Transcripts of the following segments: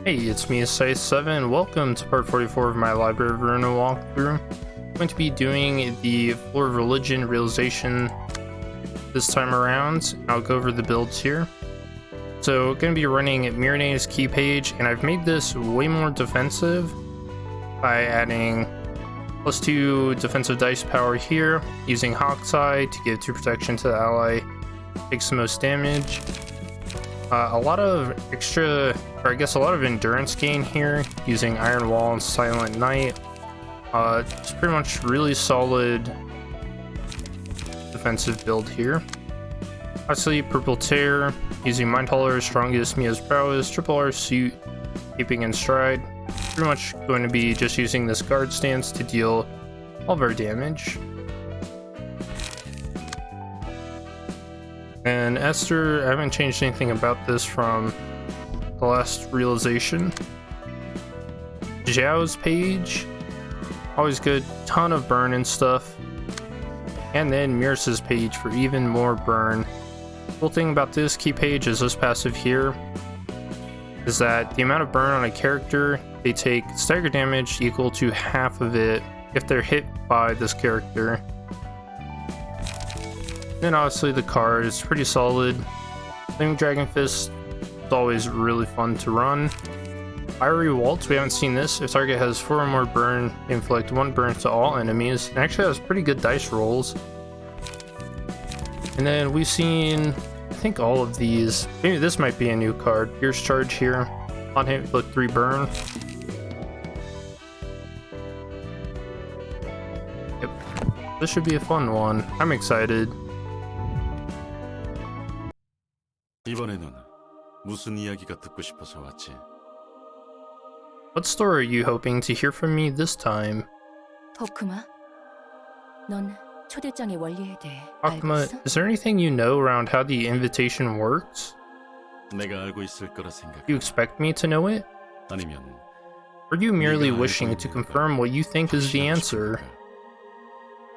Hey, it's me, Sai7. Welcome to part 44 of my Library of Ruina walkthrough. I'm going to be doing the Floor of Religion realization this time around. I'll go over the builds here. So, going to be running Mirene's key page, and I've made this way more defensive by adding +2 defensive dice power here, using Hokma to give 2 protection to the ally, takes the most damage. A lot of extra, or I guess a lot of endurance gain here using Iron Wall and Silent Night. It's pretty much really solid defensive build here. Obviously, Purple Tear using Mind Hauler, Strongest, Mia's Prowess, Triple R Suit, Keeping in Stride. Pretty much going to be just using this guard stance to deal all of our damage. And Esther, I haven't changed anything about this from the last realization. Zhao's page, always good, ton of burn and stuff. And then Mirce's page for even more burn. Cool thing about this key page is this passive here is that the amount of burn on a character, they take stagger damage equal to half of it if they're hit by this character. Then obviously the card is pretty solid. Flaming Dragon Fist is always really fun to run. Fiery Wilt, we haven't seen this. If target has 4 or more burn, inflict 1 burn to all enemies. It actually has pretty good dice rolls. And then we've seen, I think, all of these. Maybe this might be a new card. Pierce Charge here. On hit, inflict 3 burn. Yep. This should be a fun one. I'm excited. 이번에는 무슨 이야기가 듣고 싶어서 왔지? What story are you hoping to hear from me this time? 호크마, 넌 초대장의 원리에 대해 알고 Hokma, 있어? is there anything you know around how the invitation works? 내가 알고 있을 거라 생각해. You expect me to know it? 아니면 Or are you merely wishing to confirm what you think is the answer?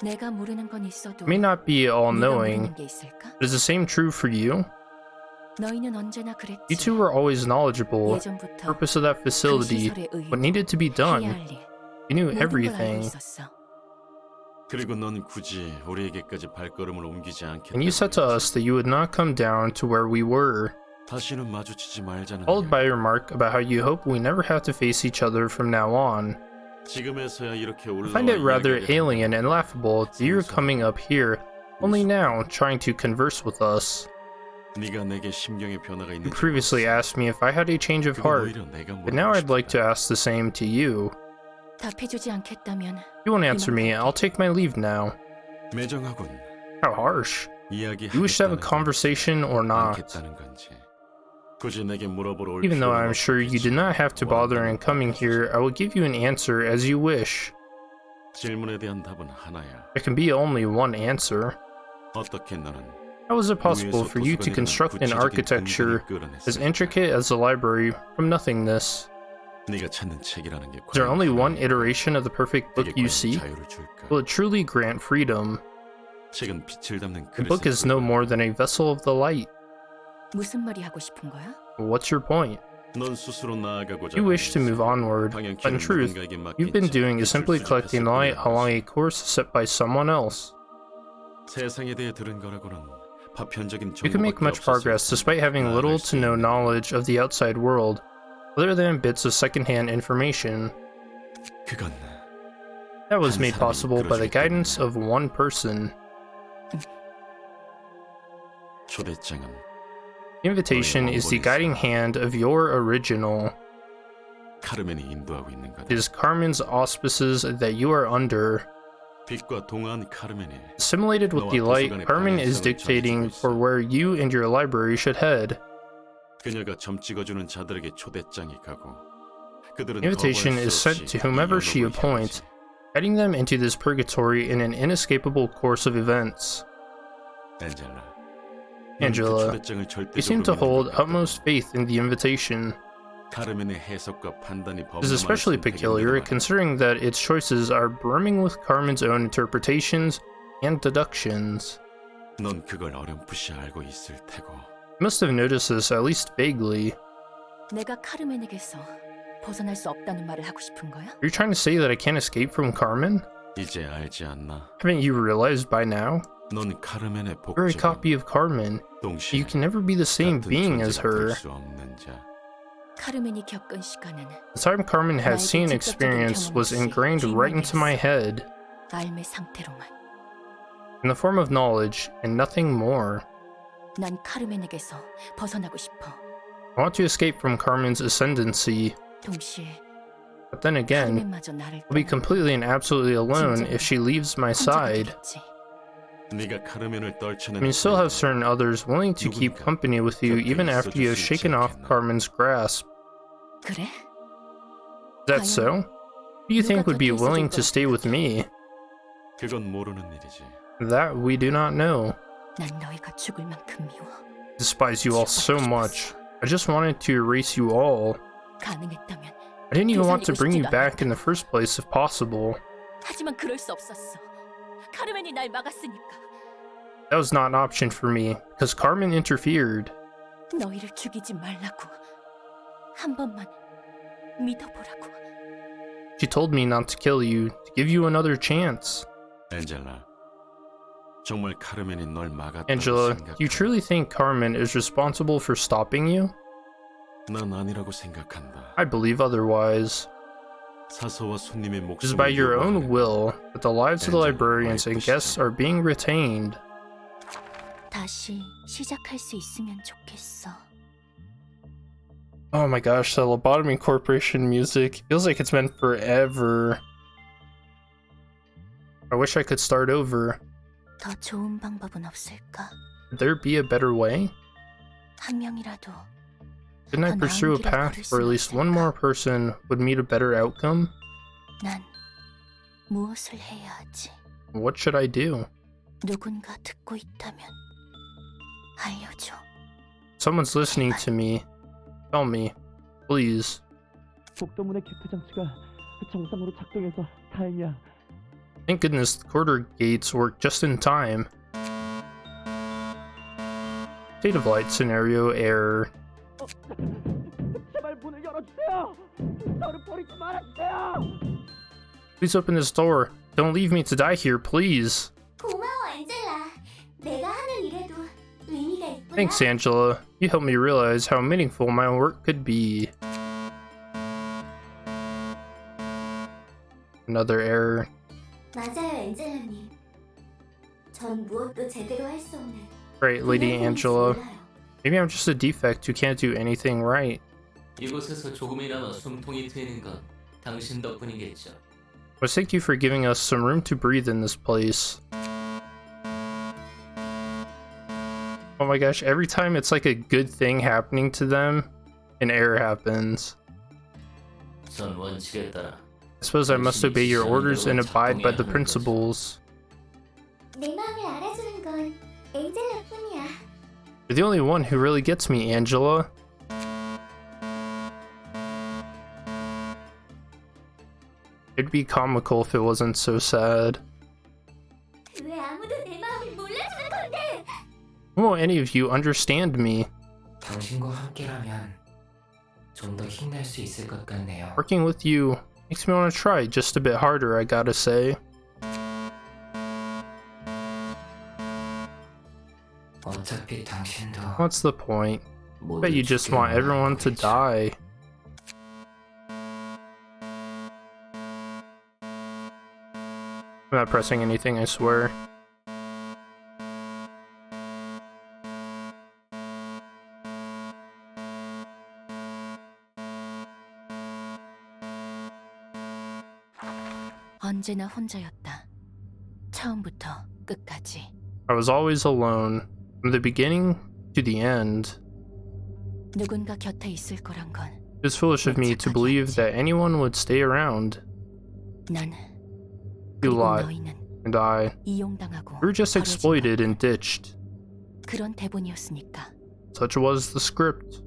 내가 모르는 건 있어도 I may not be 네가 all-knowing, 모르는 게 있을까? but is the same true for you? 너희는 언제나 그랬지. You two were always knowledgeable. The 예전부터 purpose of that 그 facility, 시설의 의도, what needed to be 해야 done. 할 일, You knew 모든 걸 알고 everything. 있었어. 그리고 넌 굳이 우리에게까지 발걸음을 옮기지 않겠다. And you said to us that you would not come down to where we were, 다시는 마주치지 말자는. followed by a remark about how you hope we never have to face each other from now on. 지금에서야 이렇게 I 올라와. find it rather alien and laughable that you're coming up here, only now, trying to converse with us. 네가 내게 심경의 변화가 You 있는지. previously asked me if I had a change of heart, 오히려 내가 but now I'd 물어보고 like to 싶다. ask the same to you. 답해주지 않겠다면 If you won't answer me, I'll take my leave now. 매정하군. How harsh. 이야기. You wish to have a conversation or not? 않겠다는 건지. 굳이 내게 물어보러 올 Even though 필요는 I'm sure you did not have to bother in coming here, I will give you an answer as you wish. 질문에 대한 답은 하나야. There can be only one answer. 어떻게 너는 How is it possible for you to construct an architecture as intricate as the library from nothingness? 네가 찾는 책이라는 게 Is there only one iteration of the perfect book you seek? 자유를 줄까? Will it truly grant freedom? 책은 빛을 담는 The book is no more than a vessel of the light. 무슨 말이 하고 싶은 거야? What's your point? 넌 스스로 나아가고자. You wish to move onward, but in truth, what you've been doing is simply collecting light along a course set by someone else. 세상에 대해 들은 거라고는 파편적인 You can make much progress despite having little to no knowledge of the outside world, other than bits of secondhand information. 그건 That was made possible by the guidance of one person. 초대장은 The invitation is the guiding hand of your original. 카르멘이 인도하고 있는 거다. It is Carmen's auspices that you are under. 빛과 동안 카르멘이 Assimilated with the light, Carmen is dictating for where you and your library should head. 그녀가 점 찍어주는 자들에게 초대장이 가고 그들은 The invitation 거부할 is 수 sent 없이 to whomever 이 she 연옥을 appoints, 향하지. guiding them into this purgatory in an inescapable course of events. 엔젤라. Angela, you seem to hold utmost faith in the invitation. 카르멘의 해석과 판단이 This is especially peculiar, considering that its choices are brimming with Carmen's own interpretations and deductions. 넌 그걸 어렴풋이 알고 있을 테고. You must have noticed this at least vaguely. 내가 카르멘에게서 벗어날 수 없다는 말을 하고 싶은 거야? Are you trying to say that I can't escape from Carmen? 이제 알지 않나? Haven't you realized by now? 넌 카르멘의 You're a 복제고 copy of Carmen. 동시에 You can never be the same 같은 being as 존재가 될 her. 수 없는 자. 카르멘이 겪은 시간은 The time Carmen had seen and experienced was ingrained right into my head 알매 상태로만. in the form of knowledge and nothing more. 난 카르멘에게서 벗어나고 싶어. I want to escape from Carmen's ascendancy, 동시에 but then again, 카르멘마저 나를 I'll be completely and absolutely alone if she leaves my side. 네가 카르멘을 떨쳐낸 And you still have certain others willing to keep company with you even after you have shaken off Carmen's grasp. 그래? Is that so? Who do you think would be willing to stay with me? 그건 모르는 일이지. That we do not know. 난 너희가 죽을 만큼 미워. I despise you all so much. I just wanted to erase you all. 가능했다면. I didn't even want to bring you back in the first place if possible. 하지만 그럴 수 없었어. 카르멘이 날 막았으니까. That was not an option for me, because Carmen interfered. 너희를 죽이지 말라고. 한 번만 믿어보라고. She told me not to kill you, to give you another chance. 엔젤라, 정말 카르멘이 널 막았다고 Angela, 생각해? do you truly think Carmen is responsible for stopping you? 난 아니라고 생각한다. I believe otherwise. 사서와 손님의 It is by 목숨을 your own 요구하는 will that the lives of the librarians and guests are being retained. 다시 시작할 수 있으면 좋겠어. Oh my gosh, the Lobotomy Corporation music feels like it's been forever. I wish I could start over. 더 좋은 방법은 없을까? Could there be a better way? 한 명이라도 Didn't I pursue a path where at least one more person would meet a better outcome? 난 무엇을 해야 하지? What should I do? 누군가 듣고 있다면 알려줘. Someone's listening to me. Tell me, please. 복도문의 큐트 장치가 정상으로 작동해서 다행이야. Thank goodness the quarter gates work just in time. State of light scenario error. 제발 문을 열어주세요. 저를 버리지 말아주세요. Please open this door. Don't leave me to die here, please. 고마워, 안젤라. 내가 하는 일에도 의미가 있구나. Thanks, Angela. You helped me realize how meaningful my work could be. Another error. 맞아요, 엔젤라님. 전 무엇도 제대로 할 수 없는 Right, Lady 그냥 Angela. 몰라요. Maybe I'm just a defect who can't do anything right. 이곳에서 조금이나마 숨통이 트이는 건 당신 덕분이겠죠. But thank you for giving us some room to breathe in this place. Oh my gosh, every time it's like a good thing happening to them, an error happens. 전 원칙에 따라 I suppose I must obey your orders and abide by the principles. 내 마음을 알아주는 건 엔젤라뿐이야. You're the only one who really gets me, Angela. It'd be comical if it wasn't so sad. 왜 아무도 내 마음을 몰라주는 건데? Why won't any of you understand me? 당신과 함께라면 좀 더 힘낼 수 있을 것 같네요. Working with you makes me want to try just a bit harder, I gotta say. 어차피 당신도 What's the point? I 모두 bet you just want 죽기만 everyone to 하고 있죠. die. I'm not pressing anything, I swear. 언제나 혼자였다. 처음부터 끝까지. I was always alone, from the beginning to the end. 누군가 곁에 있을 거란 건 It was foolish of me to believe that anyone would stay around. 난 You 그리고 lied, 너희는 and I. 이용당하고 We were just 버려진 exploited 거고. and ditched. 그런 대본이었으니까. Such was the script.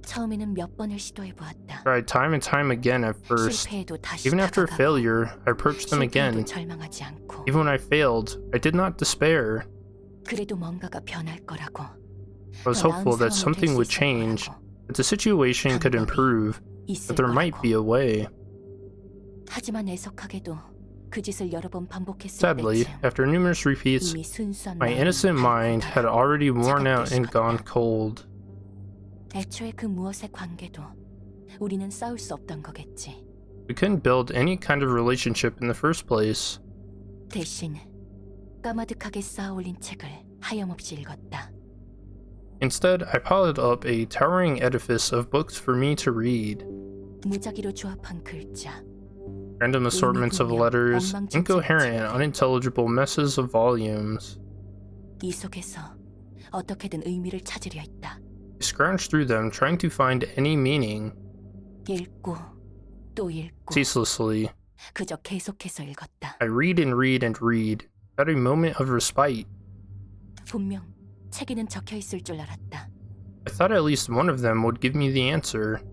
처음에는 몇 번을 시도해 보았다. Tried time and time again at first. 실패해도 다시 Even after 다가가고, failure, I approached them 실패해도 again. 절망하지 않고. Even when I failed, I did not despair. 그래도 뭔가가 변할 거라고. I was 더 나은 hopeful that 상황이 something 될수 would 있을 change, 거라고. that the situation could improve, that there might be a way. 하지만 애석하게도 그 짓을 여러 번 반복했을 Sadly, 때쯤 after numerous repeats, 이미 순수한 my 마음은 innocent mind had already worn out and gone cold. 애초에 그 무엇의 관계도 우리는 싸울 수 없던 거겠지. We couldn't build any kind of relationship in the first place. 대신 까마득하게 쌓아올린 책을 하염없이 읽었다. Instead, I piled up a towering edifice of books for me to read. 무작위로 조합한 글자, Random assortments of letters, incoherent and unintelligible messes of volumes. 이 속에서 어떻게든 의미를 찾으려 했다. I scrounged through them, trying to find any meaning. 읽고 또 읽고 Ceaselessly, 그저 계속해서 읽었다. I read and read and read, without a moment of respite. 분명 책에는 적혀 있을 줄 알았다. I thought at least one of them would give me the answer,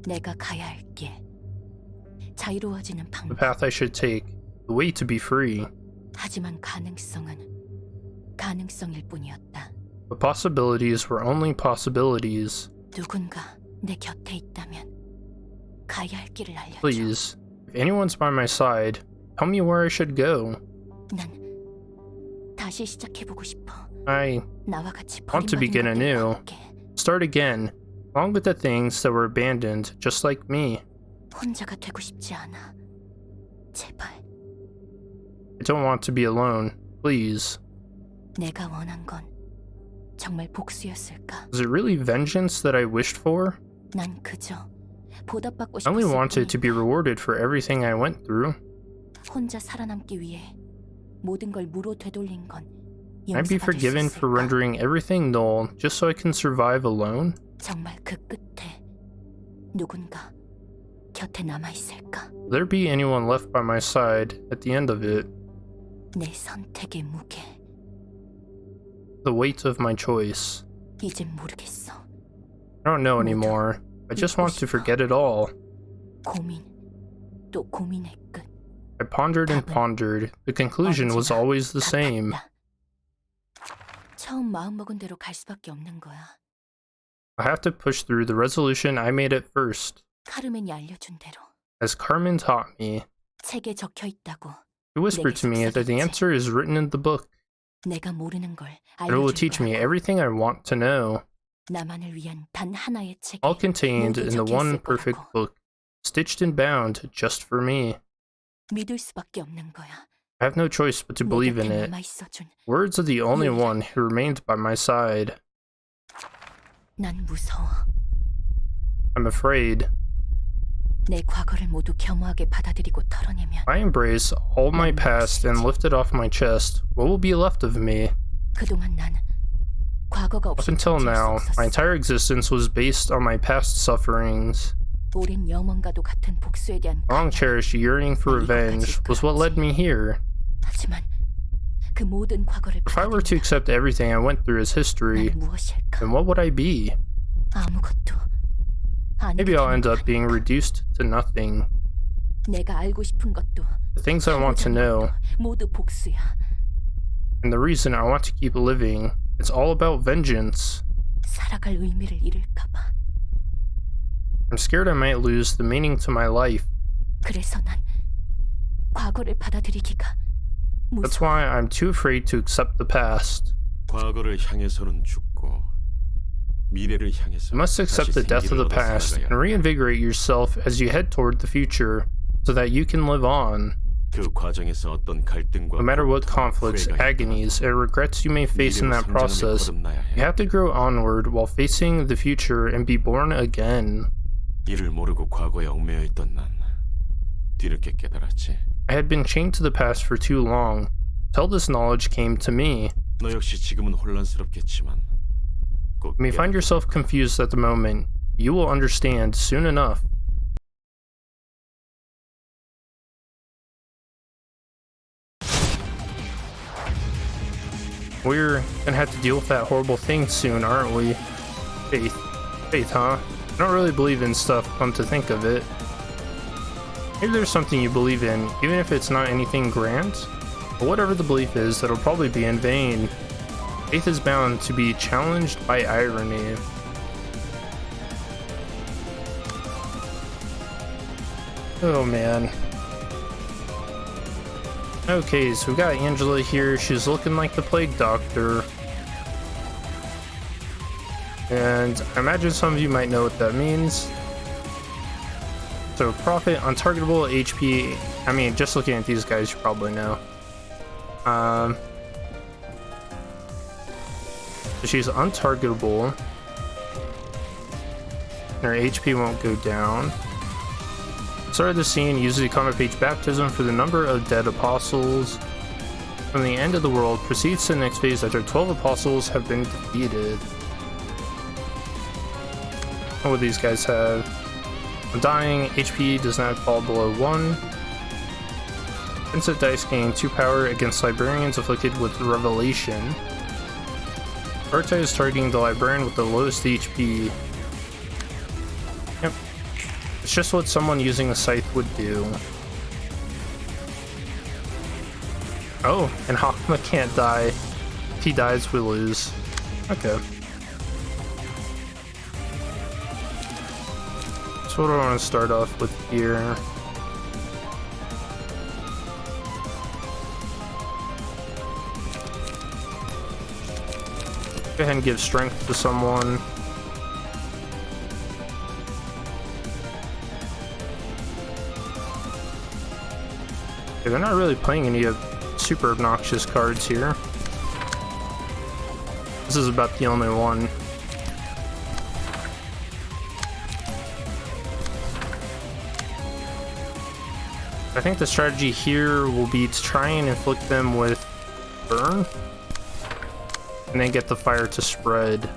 내가 가야 할 길, 자유로워지는 the 방법. path I should take, the way to be free. 하지만 가능성은 가능성일 뿐이었다. But possibilities were only possibilities. 누군가 내 곁에 있다면 가야 할 길을 알려줘. Please, if anyone's by my side, tell me where I should go. 난 다시 시작해보고 싶어. I 나와 같이 want to begin 버림받은 anew. 것들과 함께. start again, along with the things that were abandoned, just like me. 혼자가 되고 싶지 않아. 제발. I don't want to be alone. Please. 내가 원한 건 정말 복수였을까? Was it really vengeance that I wished for? 난 그저 보답받고 I only 싶었을 wanted to be 뿐이다. rewarded for everything I went through. 혼자 살아남기 위해 모든 걸 무로 되돌린 건 Can I be 용서받을 수 forgiven for 있을까? rendering everything null just so I can survive alone? 정말 그 끝에 누군가 곁에 남아 있을까? Will there be anyone left by my side at the end of it? 내 선택의 무게 The weight of my choice. 이젠 모르겠어. I don't know anymore. I just want to forget it all. 고민 또 고민의 끝. I pondered and pondered. The conclusion was 언제나 always the same. 같았다. 처음 마음먹은 대로 갈 수밖에 없는 거야. I have to push through the resolution I made at first, 카르멘이 알려준 대로 as Carmen taught me. 책에 적혀 있다고. He whispered to me that the answer is written in the book, 내가 모르는 걸 and it will 알려줄 teach me 거라고. everything I want to know, 나만을 위한 단 하나의 책에 all contained in the 모두 one 적혀있을 perfect 거라고. book, stitched and bound just for me. 믿을 수밖에 없는 거야. I have no choice but to 내 believe in 곁에 it. 남아 있어준. Words of the only one who remained by my side. 난 무서워. I'm afraid. 내 과거를 모두 겸허하게 받아들이고 털어내면 I embrace all my past and lift it off my chest. What will be left of me? 그동안 난 과거가 Up 없이 until 존재할 수 now, 없었어. my entire existence was based on my past sufferings. 오랜 영원과도 같은 복수에 대한 Long cherished yearning for revenge was what led me here. 하지만 그 모든 과거를 If I were to 받아들인다. accept everything I went through as history, 난 무엇일까? then what would I be? 아무것도 아니게 Maybe I'll 되는 end 거 up being 아닐까? reduced to nothing. 내가 알고 싶은 것도 The things I want to know, 모두 복수야. and the reason I want to keep living, it's all about vengeance. 살아갈 의미를 잃을까 봐. I'm scared I might lose the meaning to my life. 그래서 난 과거를 받아들이기가 That's 무서워. why I'm too afraid to accept the past. 과거를 향해서는 죽고 미래를 향해서 You must accept the death of the past and reinvigorate yourself as you head toward the future so that you can live on. 그 과정에서 어떤 갈등과 No matter what 고통, conflicts, 후회가 agonies, and regrets you may face in 미래로 that 성장하며 process, 거듭나야 해. you have to grow onward while facing the future and be born again. 이를 모르고 과거에 얽매여 있던 난 뒤늦게 깨달았지. I had been chained to the past for too long, till this knowledge came to me. 너 역시 지금은 혼란스럽겠지만 꼭 You may find yourself confused at the moment. You will understand soon enough. We're gonna have to deal with that horrible thing soon, aren't we? Faith. Faith, huh? I don't really believe in stuff, come to think of it. Maybe there's something you believe in, even if it's not anything grand. But whatever the belief is, that'll probably be in vain. Faith is bound to be challenged by irony. Oh man. Okay, so we got Angela here. She's looking like the plague doctor. And I imagine some of you might know what that means. So profit, untargetable, HP. I mean, just looking at these guys, you probably know. So she's untargetable. Her HP won't go down. Start of the scene, uses the comic page baptism for the number of dead apostles. From the end of the world, proceeds to the next phase after 12 apostles have been defeated. What do these guys have? Undying, HP does not fall below 1. Offensive dice gain 2 power against librarians afflicted with revelation. Arta is targeting the librarian with the lowest HP. Yep. It's just what someone using a scythe would do. Oh, and Hokma can't die. If he dies, we lose. Okay. So what do I want to start off with here? Go ahead and give strength to someone. Okay, they're not really playing any of super obnoxious cards here. This is about the only one. I think the strategy here will be to try and inflict them with burn, and then get the fire to spread.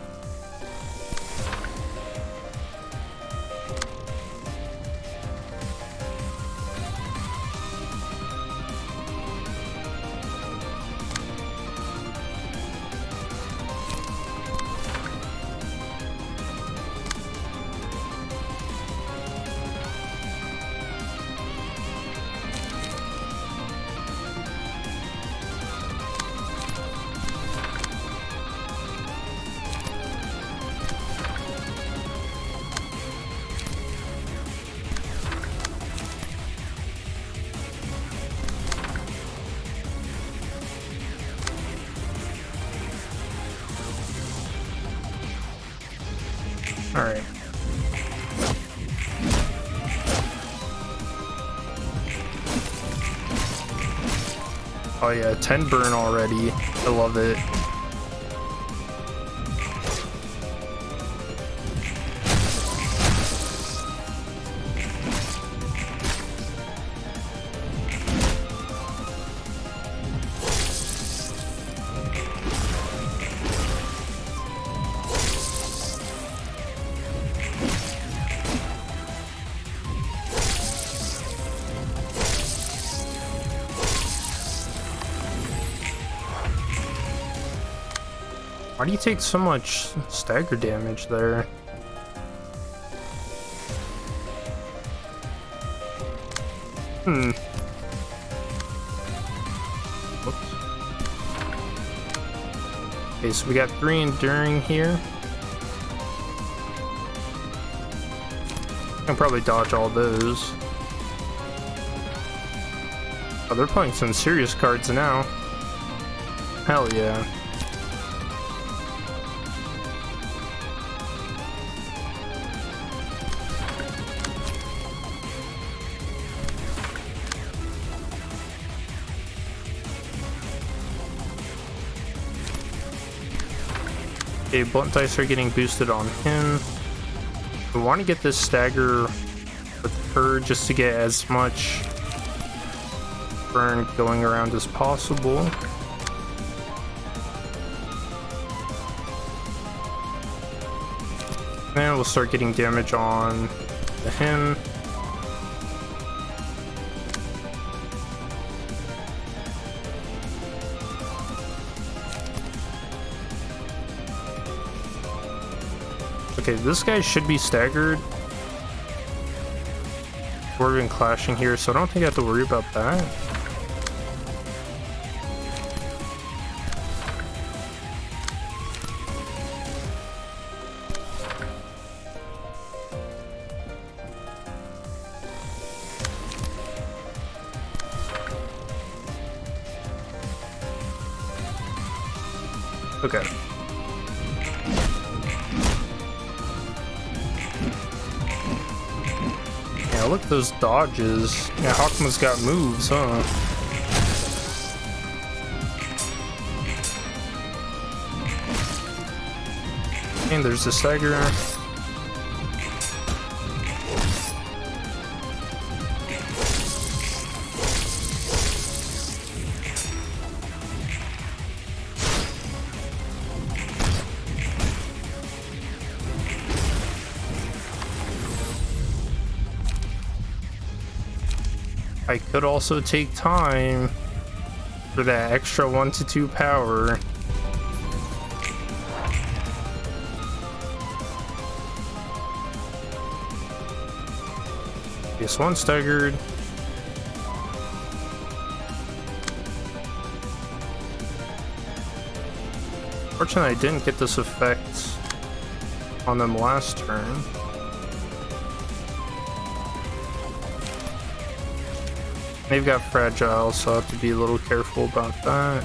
Alright. Oh yeah, 10 burn already. I love it. Why do you take so much stagger damage there? Whoops. Okay, so we got 3 enduring here. I can probably dodge all those. Oh, they're playing some serious cards now. Hell yeah. Okay, blunt dice are getting boosted on him. We want to get this stagger with her just to get as much burn going around as possible. Then we'll start getting damage on him. Okay, this guy should be staggered. We're even clashing here, so I don't think I have to worry about that. Okay. Yeah, look at those dodges. Yeah, Hokma's got moves, huh? And there's the stagger. I could also take time for that extra 1 to 2 power. Yes, one staggered. Fortunately, I didn't get this effect on them last turn. They've got fragile, so I have to be a little careful about that.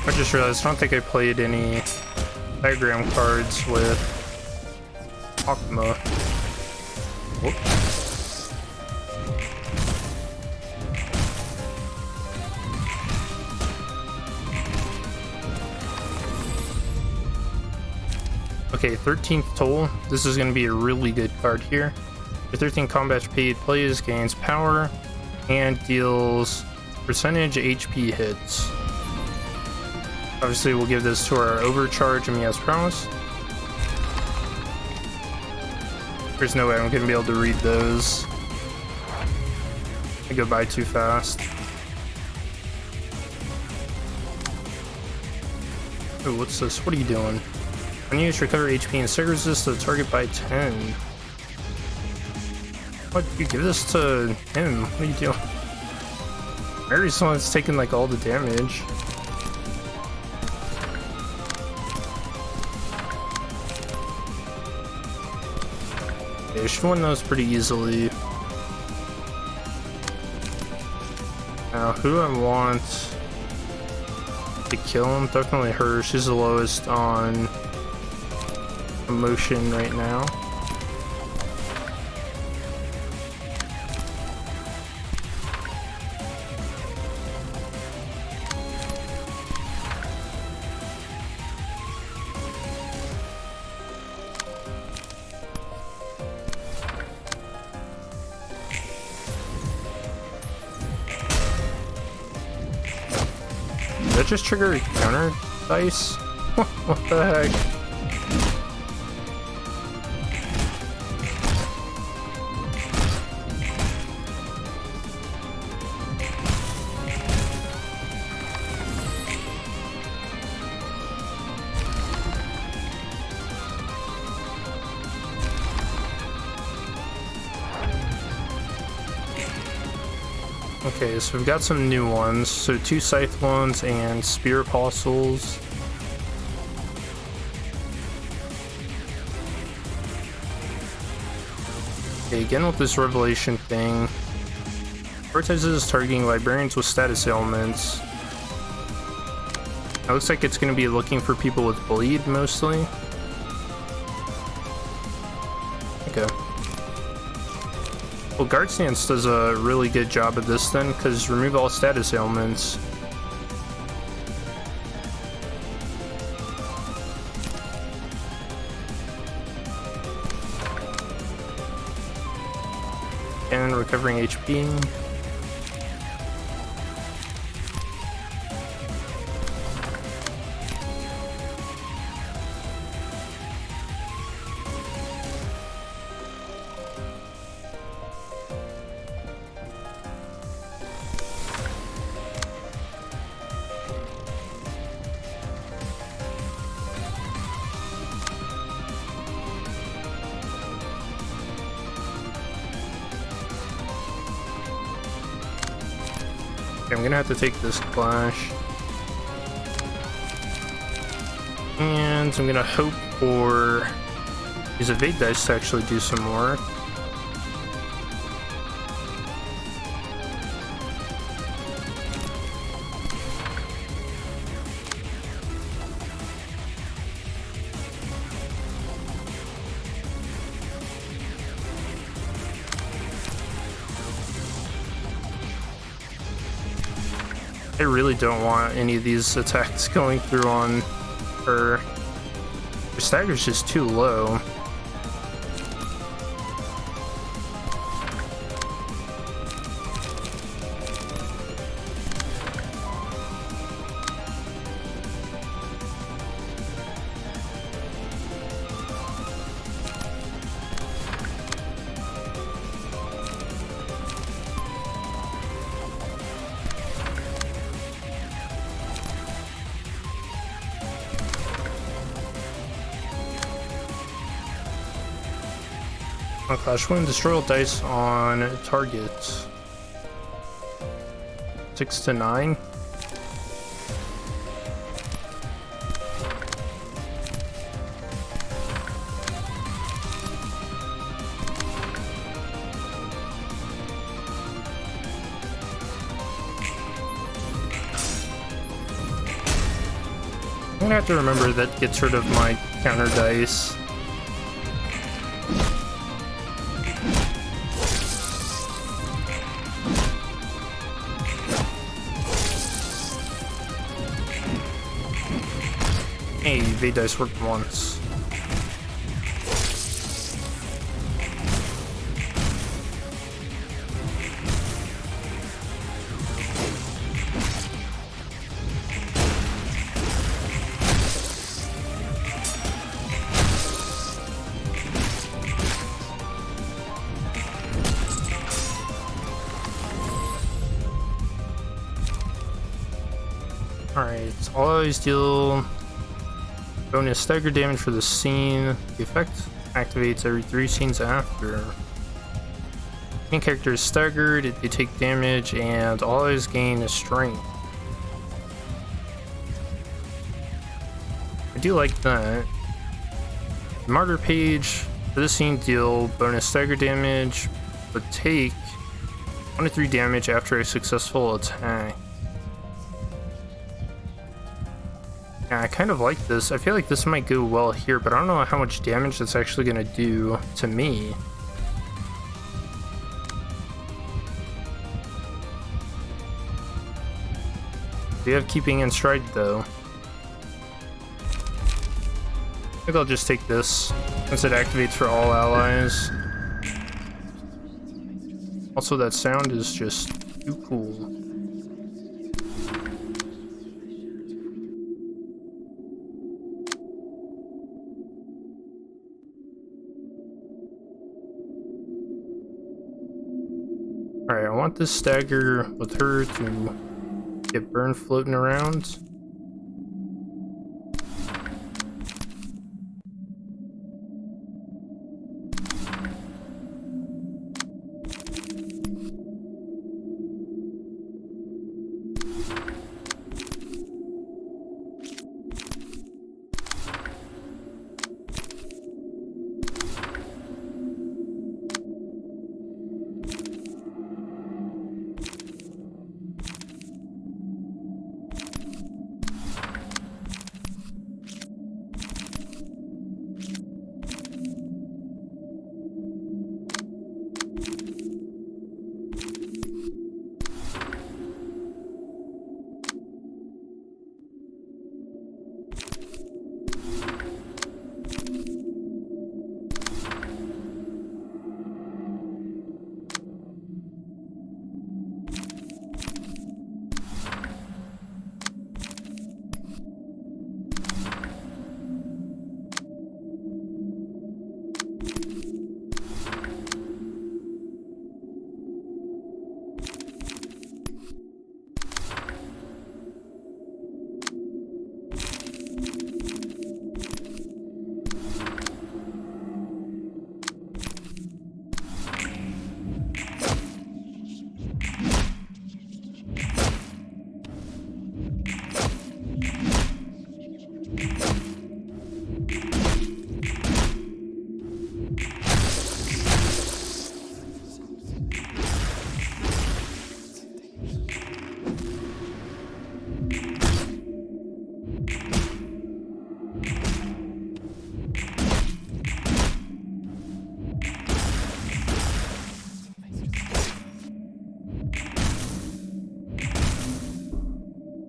I just realized I don't think I played any diagram cards with Hokma. Whoops. Okay, 13th Toll. This is going to be a really good card here. The 13 combat paid plays gains power and deals percentage HP hits. Obviously, we'll give this to our overcharge and as promised. There's no way I'm gonna be able to read those. I go by too fast. Oh, what's this? What are you doing? When you use recover HP and stick resist the target by 10. What? You give this to him? What are you doing? Mary's the one that's taking like all the damage. Yeah, she won those pretty easily. Now, who I want to kill him? Definitely her. She's the lowest on emotion right now. Did that just trigger counter dice? What the heck? Okay, so we've got some new ones. So 2 Scythe ones and Spear Apostles. Okay, again with this Revelation thing. Prioritizes targeting librarians with status ailments. It looks like it's going to be looking for people with bleed mostly. Okay. Well, Guard Stance does a really good job of this then, because remove all status ailments. And recovering HP. I'm gonna have to take this clash. And I'm gonna hope for these evade dice to actually do some work. I really don't want any of these attacks going through on her. Her stagger's just too low. Oh gosh, when destroy all dice on targets. 6 to 9. I'm gonna have to remember that gets rid of my counter dice. Hey, evade dice worked once. Alright, always deal bonus stagger damage for the scene. The effect activates every 3 scenes after. Main character is staggered, they take damage, and always gain a strength. I do like that. The martyr page for this scene deal bonus stagger damage, but take 1 to 3 damage after a successful attack. Yeah, I kind of like this. I feel like this might go well here, but I don't know how much damage that's actually going to do to me. We have keeping in stride though. I think I'll just take this since it activates for all allies. Also, that sound is just too cool. Alright, I want this stagger with her to get burned floating around.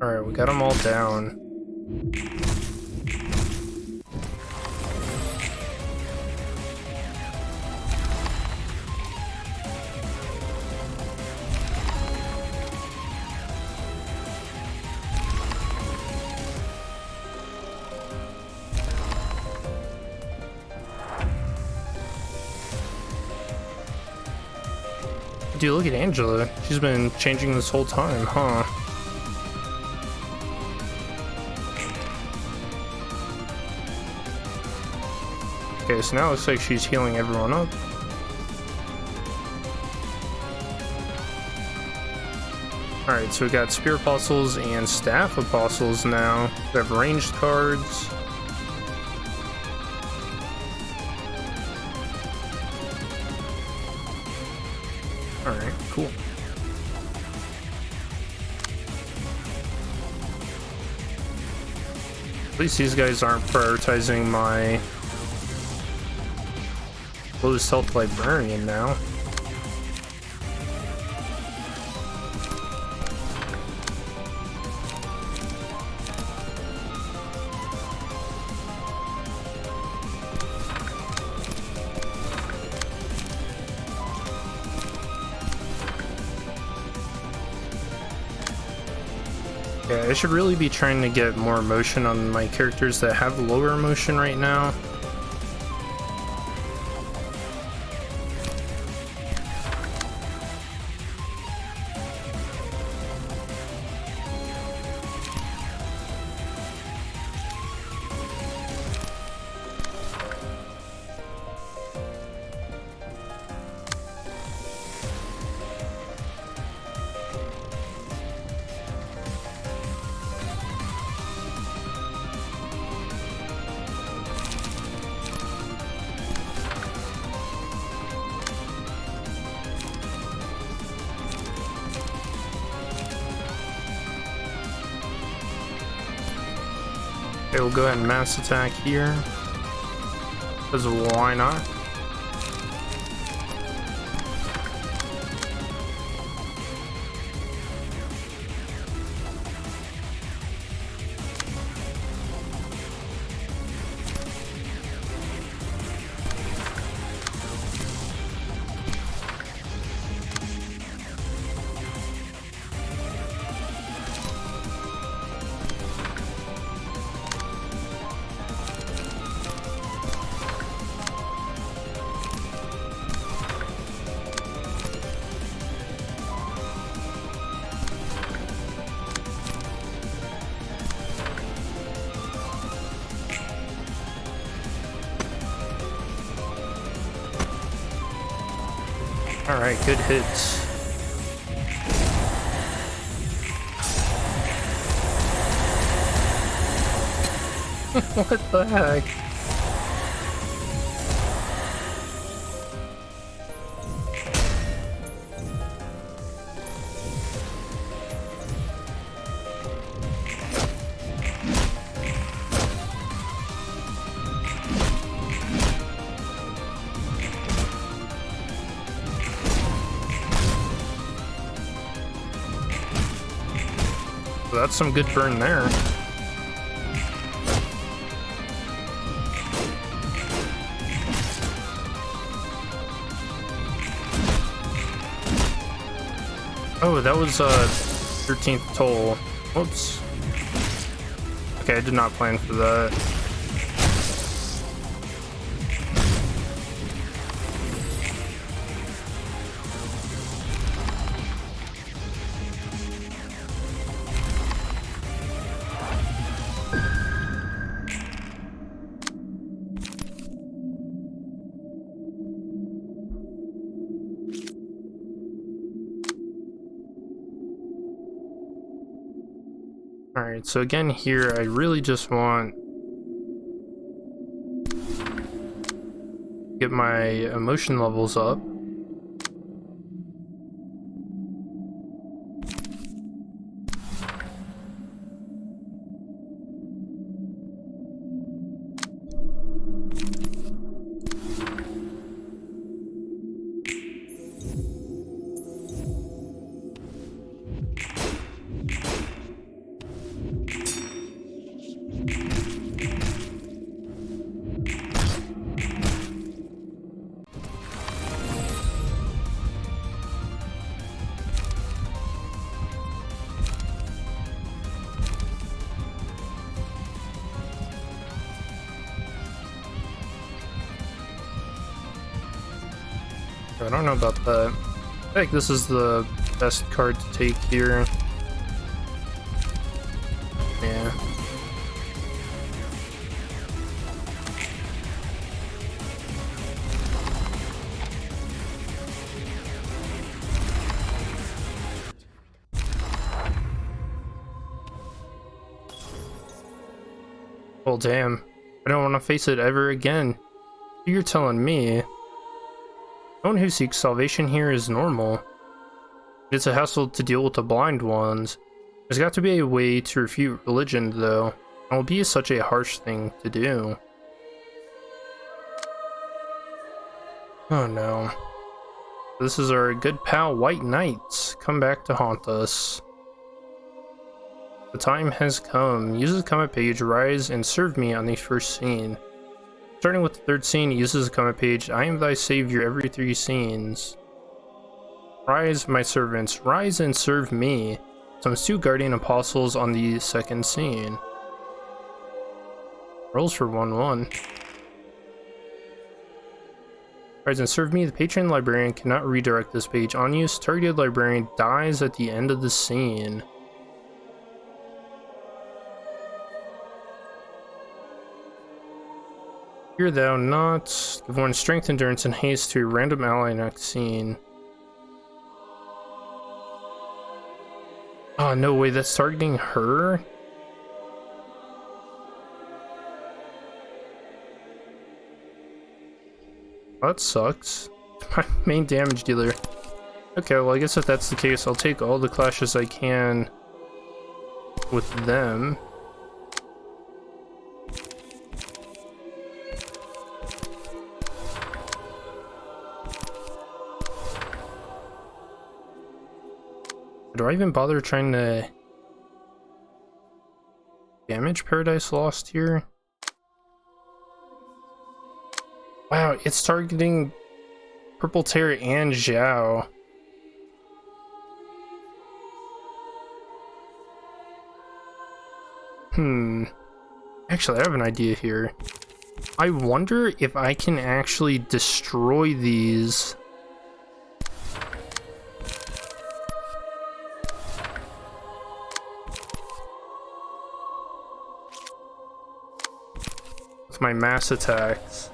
Alright, we got them all down. Dude, look at Angela. She's been changing this whole time, huh? Okay, so now it looks like she's healing everyone up. Alright, so we got Spear Apostles and Staff Apostles now. We have ranged cards. Alright, cool. At least these guys aren't prioritizing my lowest health librarian now. Yeah, I should really be trying to get more emotion on my characters that have lower emotion right now. Okay, we'll go ahead and mass attack here. Because why not? Alright, good hits. What the heck? So that's some good burn there. Oh, that was 13th toll. Whoops. Okay, I did not plan for that. Alright, so again here, I really just want to get my emotion levels up. I don't know about that. I think this is the best card to take here. Yeah. Well, damn. I don't want to face it ever again. You're telling me. No one who seeks salvation here is normal. It's a hassle to deal with the blind ones. There's got to be a way to refute religion, though. It will be such a harsh thing to do. Oh no. This is our good pal, White Knights. Come back to haunt us. The time has come. Use the comment page, rise, and serve me on the first scene. Starting with the third scene, uses the comment page, I am thy savior every 3 scenes. Rise, my servants, rise and serve me. Some 2 guardian apostles on the second scene. Rolls for 1-1. Rise and serve me. The patron librarian cannot redirect this page. On use, targeted librarian dies at the end of the scene. Fear thou not. Give 1 strength, endurance, and haste to a random ally next scene. Oh, no way, that's targeting her? Well, that sucks. My main damage dealer. Okay, well, I guess if that's the case, I'll take all the clashes I can with them. Do I even bother trying to damage Paradise Lost here? Wow, it's targeting Purple Terror and Zhao. Actually, I have an idea here. I wonder if I can actually destroy these. With my mass attacks.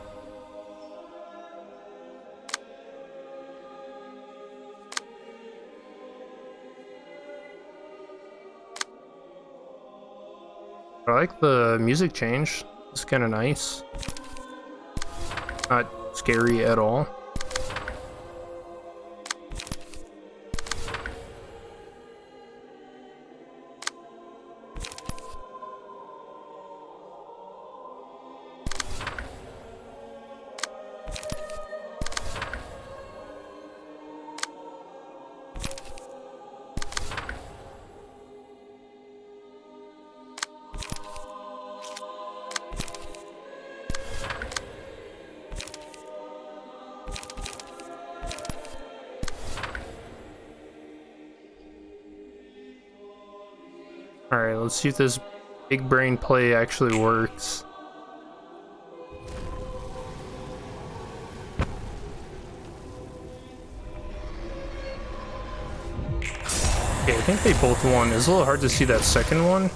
I like the music change. It's kind of nice. Not scary at all. Alright, let's see if this big brain play actually works. Okay, I think they both won. It's a little hard to see that second one.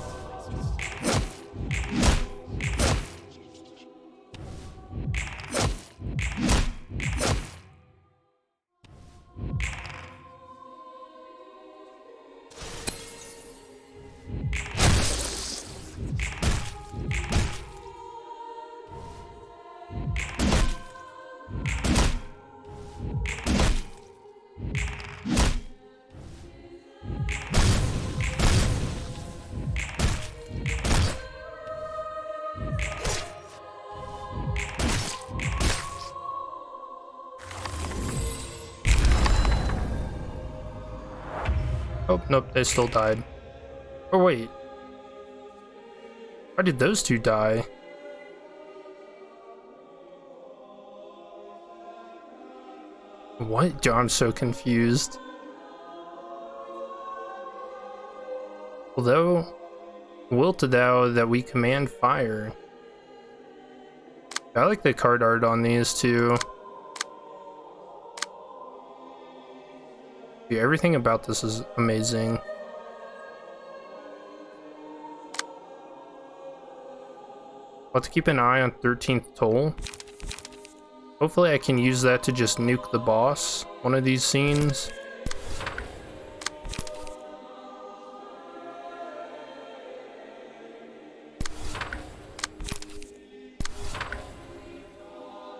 Oh, nope, they still died. Oh, wait. Why did those two die? What? Dude, I'm so confused. Although, wilt thou that we command fire. I like the card art on these too. Dude, everything about this is amazing. I'll have to keep an eye on 13th Toll. Hopefully I can use that to just nuke the boss one of these scenes.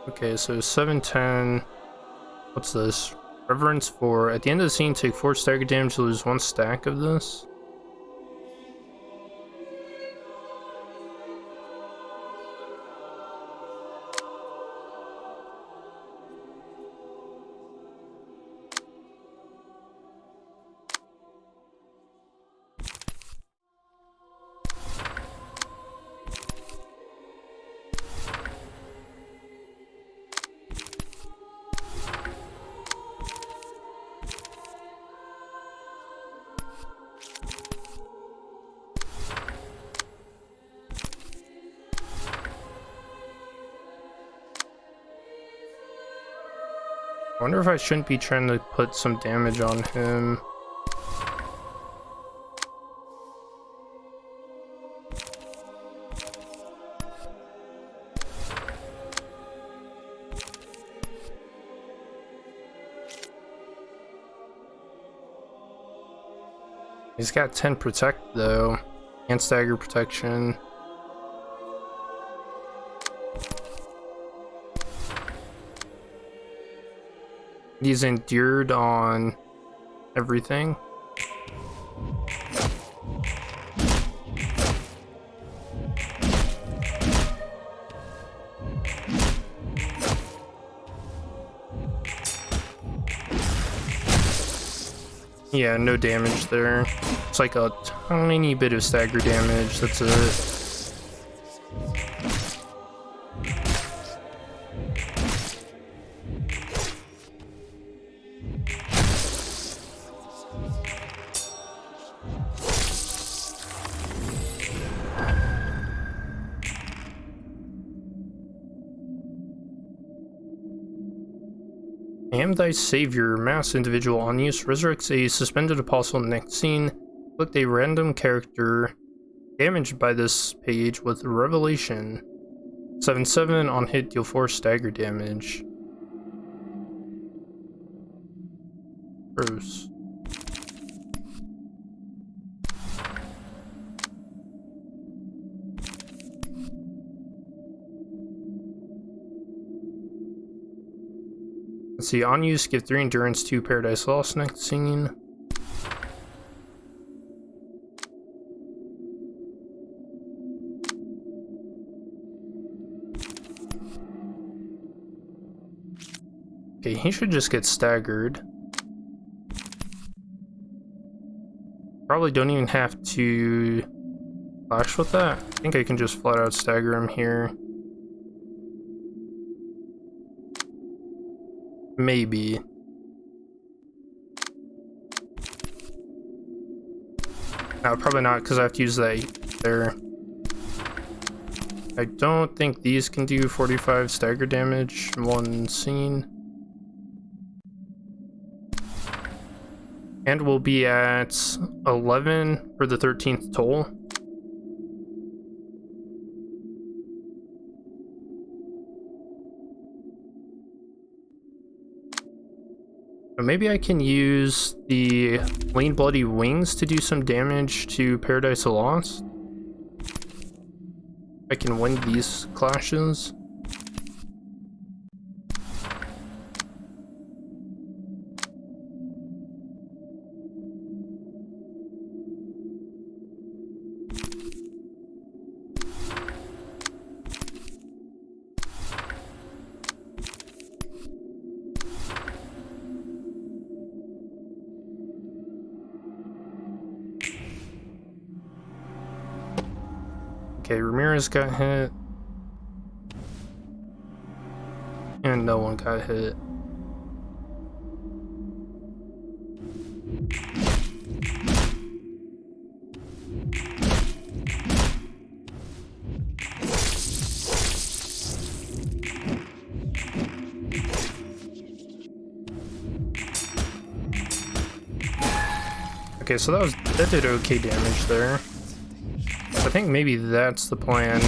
Okay, so 710. What's this? Reverence 4. At the end of the scene, take 4 stagger damage to lose 1 stack of this. I wonder if I shouldn't be trying to put some damage on him. He's got 10 protect though, and stagger protection. He's endured on everything. Yeah, no damage there. It's like a tiny bit of stagger damage, that's it. I am thy savior, mass individual on use, resurrects a suspended apostle next scene. Select a random character damaged by this page with revelation. 7/7 on hit, deal 4 stagger damage. Gross. Let's see, on use, give 3 endurance to Paradise Lost next scene. Okay, he should just get staggered. Probably don't even have to flash with that. I think I can just flat out stagger him here. Maybe. No, probably not, because I have to use that there. I don't think these can do 45 stagger damage in one scene. And we'll be at 11 for the 13th toll. Maybe I can use the Lean Bloody Wings to do some damage to Paradise Lost. I can win these clashes. Okay, Ramirez got hit. And no one got hit. Okay, so that did okay damage there. I think maybe that's the plan.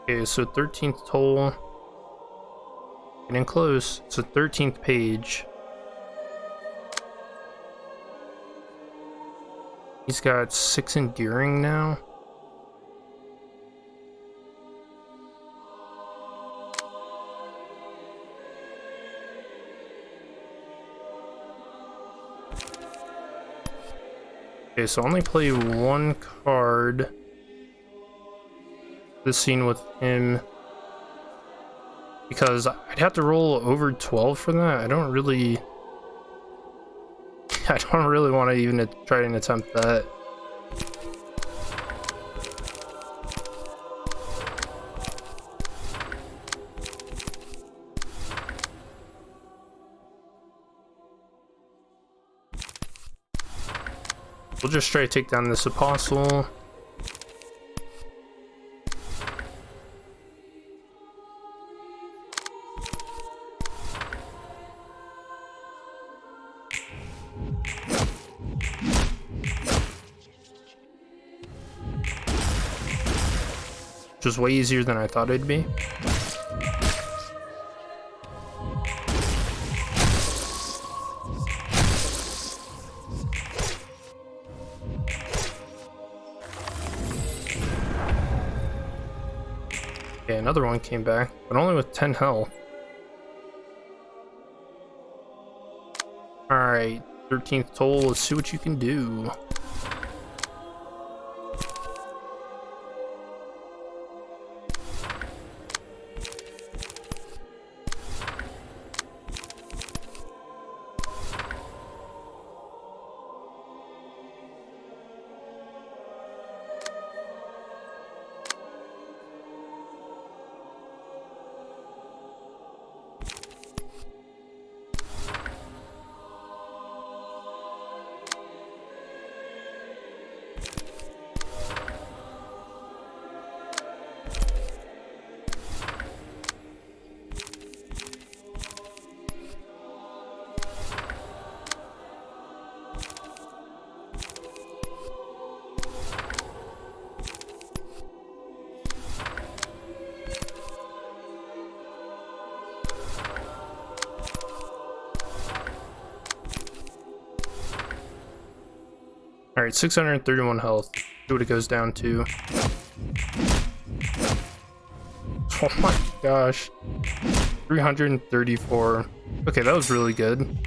Okay, so 13th toll. Getting close. It's the 13th page. He's got 6 enduring now. Okay, so only play one card. This scene with him. Because I'd have to roll over 12 for that. I don't really want to even try and attempt that. We'll just try to take down this apostle. Which is way easier than I thought it'd be. Okay, another one came back, but only with 10 health. Alright, 13th toll, let's see what you can do. Alright, 631 health. See what it goes down to. Oh my gosh. 334. Okay, that was really good.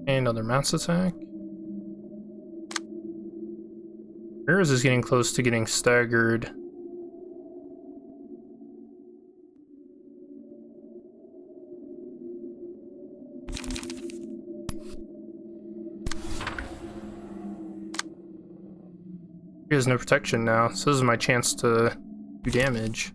Another mass attack. Mirrors is getting close to getting staggered. He has no protection now, so this is my chance to do damage.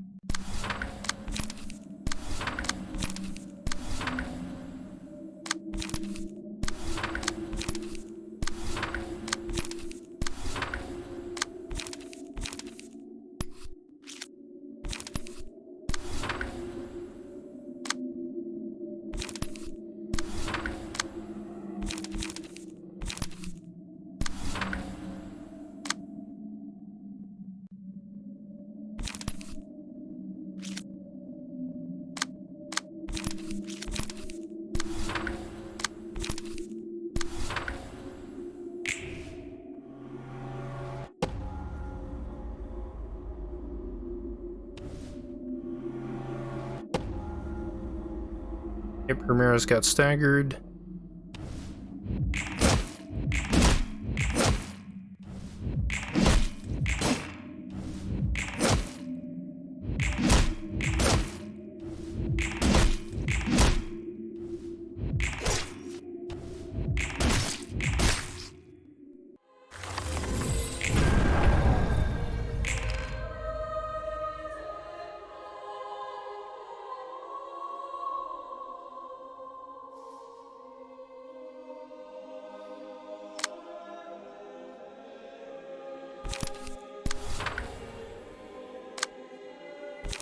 Okay, Ramirez got staggered.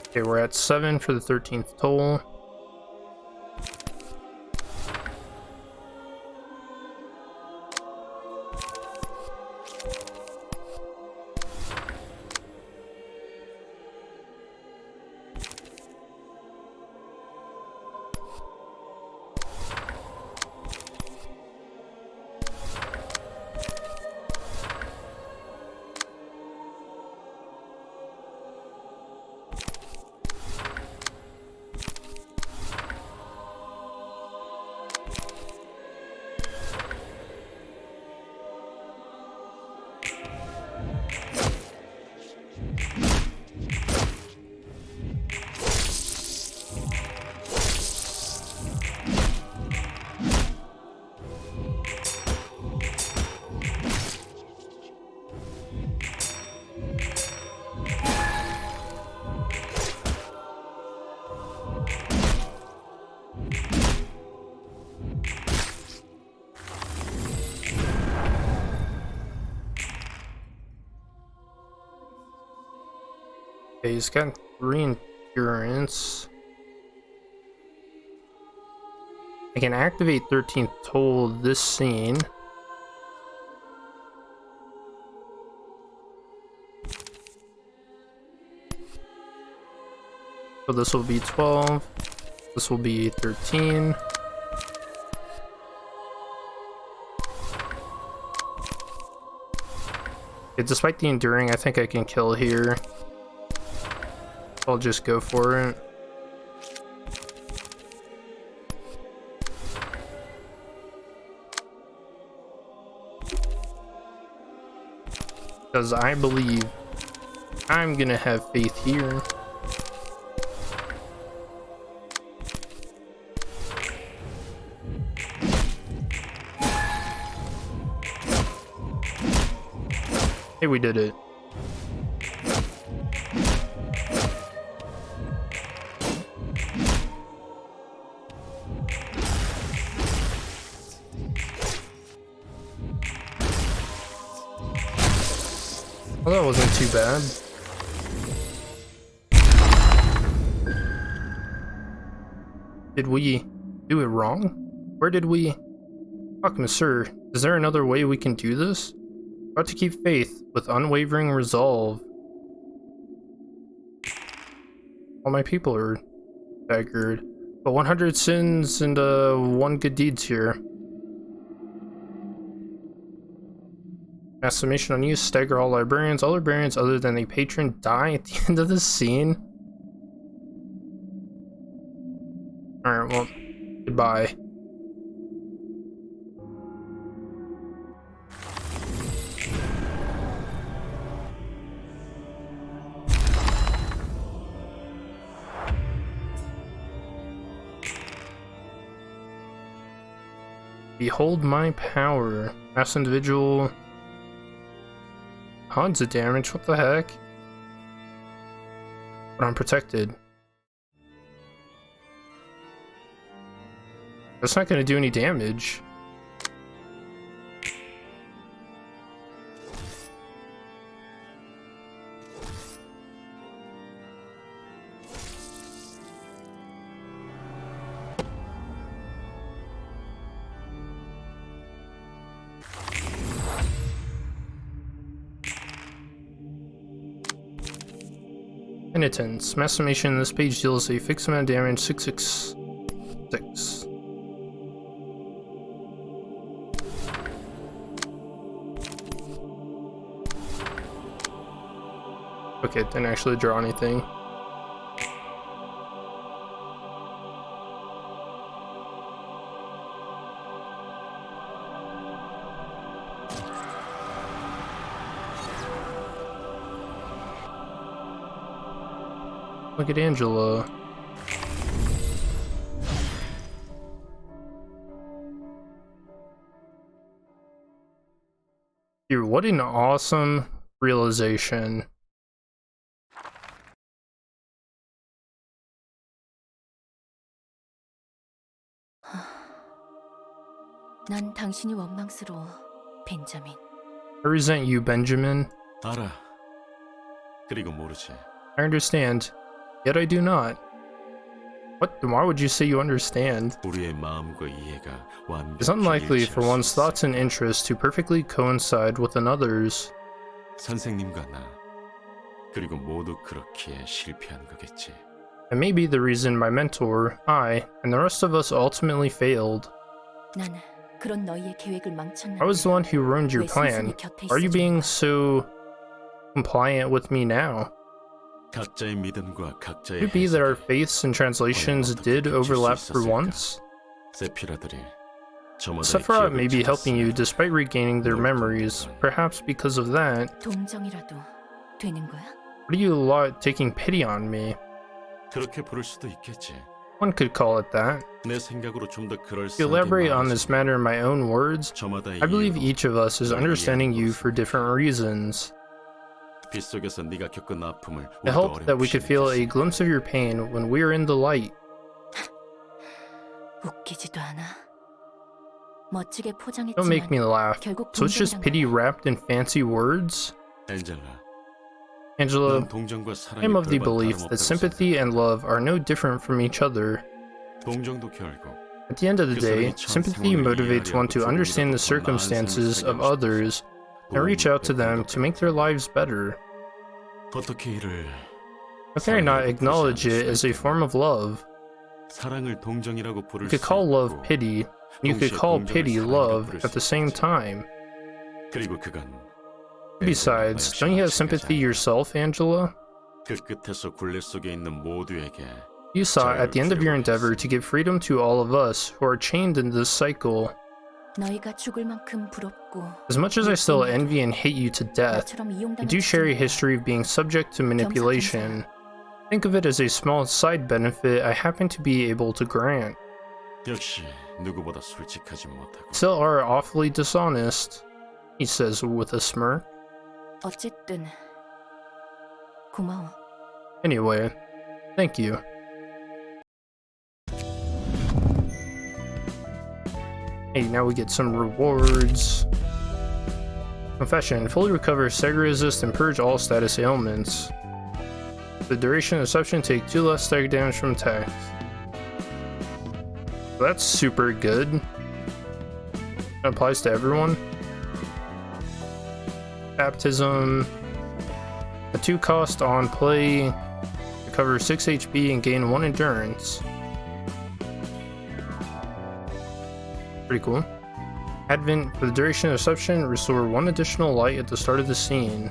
Okay, we're at 7 for the 13th toll. Okay, he's got 3 endurance. I can activate 13th toll this scene. So this will be 12. This will be 13. Okay, despite the enduring, I think I can kill here. I'll just go for it. Because I believe I'm gonna have faith here. Hey, we did it. Well, that wasn't too bad. Did we do it wrong? Where did we... Hokma, sir, is there another way we can do this? Got to keep faith with unwavering resolve. All my people are staggered, but 100 sins and 1 good deeds here. Mass summation on you, stagger all librarians. All librarians other than a patron die at the end of the scene. Alright, well, goodbye. Behold my power. Mass individual. Tons of damage, what the heck? But I'm protected. That's not gonna do any damage. Penitence. Mass summation. This page deals a fixed amount of damage. 666. Okay, didn't actually draw anything. Look at Angela. Dude, what an awesome realization. 난 당신이 원망스러워, 벤자민. I resent you, Benjamin. 알아. 그리고 모르지. I understand, yet I do not. What? Why would you say you understand? 우리의 마음과 이해가 It's 완벽히 unlikely for 일치할 one's 수 있어. thoughts and interests to perfectly coincide with another's. 선생님과 나 그리고 모두 그렇기에 실패한 거겠지. That may be the reason my mentor, I, and the rest of us ultimately failed. 난 그런 너희의 계획을 망쳤는데. I was the one who ruined your 왜 plan. 스승이 곁에 Why are you 있어준 being 거야? so compliant with me now? 각자의 믿음과 각자의 Could it be that our 해석이 faiths and translations did overlap for once? 세피라들이 저마다의 Sephiroth 기억을 may be helping you 찾았으면 despite regaining their memories. Perhaps because of that, 동정이라도 되는 거야? what are you taking pity on me? 그렇게 부를 수도 있겠지. One could call it that. 내 생각으로 좀 더 To 그럴싸하게 elaborate on this 말하자면 matter in my own words, 저마다의 I believe 이유로 each of us is 널 understanding 이해하는 you 것은 for different reasons. 빗속에서 네가 겪은 아픔을 I 우리도 hope that we 어렴풋이 could feel a 느꼈으니까. glimpse of your pain when we are in the light. 웃기지도 않아. 멋지게 포장했지만 Don't make me laugh. 결국 So it's just 동정이란 pity 거야. wrapped in fancy words? 엔젤라, Angela, 난 동정과 I 사랑이 am of the 별반 belief 다름없다고 that sympathy and love are no different from each other. 생각해. 동정도 결국 At the end of the day, sympathy motivates one to understand the circumstances of others and reach out to them to make their lives better. 어떻게 이를 How can I not acknowledge it as a form of love? 사랑을 동정이라고 부를 You could 수 call love 있고, pity, and you could call pity love at the same time. 그리고 그건 Besides, don't you have sympathy yourself, Angela? 그 끝에서 굴레 속에 있는 모두에게 You saw at the end of your endeavor to give freedom to all of us who are chained in this cycle. 너희가 죽을 만큼 부럽고 As much as I still envy and hate you to death, 나처럼 I 이용당한 do share a 주제에 history of being subject to manipulation. Think of it as a small side benefit I happen to be able to grant. 역시 누구보다 솔직하지 못하고 Still are awfully dishonest, he says with a smirk. 어쨌든 고마워. Anyway, thank you. Hey, now we get some rewards. Confession. Fully recover, stagger resist, and purge all status ailments. The duration of deception, take 2 less stagger damage from attacks. That's super good. That applies to everyone. Baptism. A 2 cost on play. Recover 6 HP and gain 1 endurance. Pretty cool. Advent. For the duration of deception, restore 1 additional light at the start of the scene.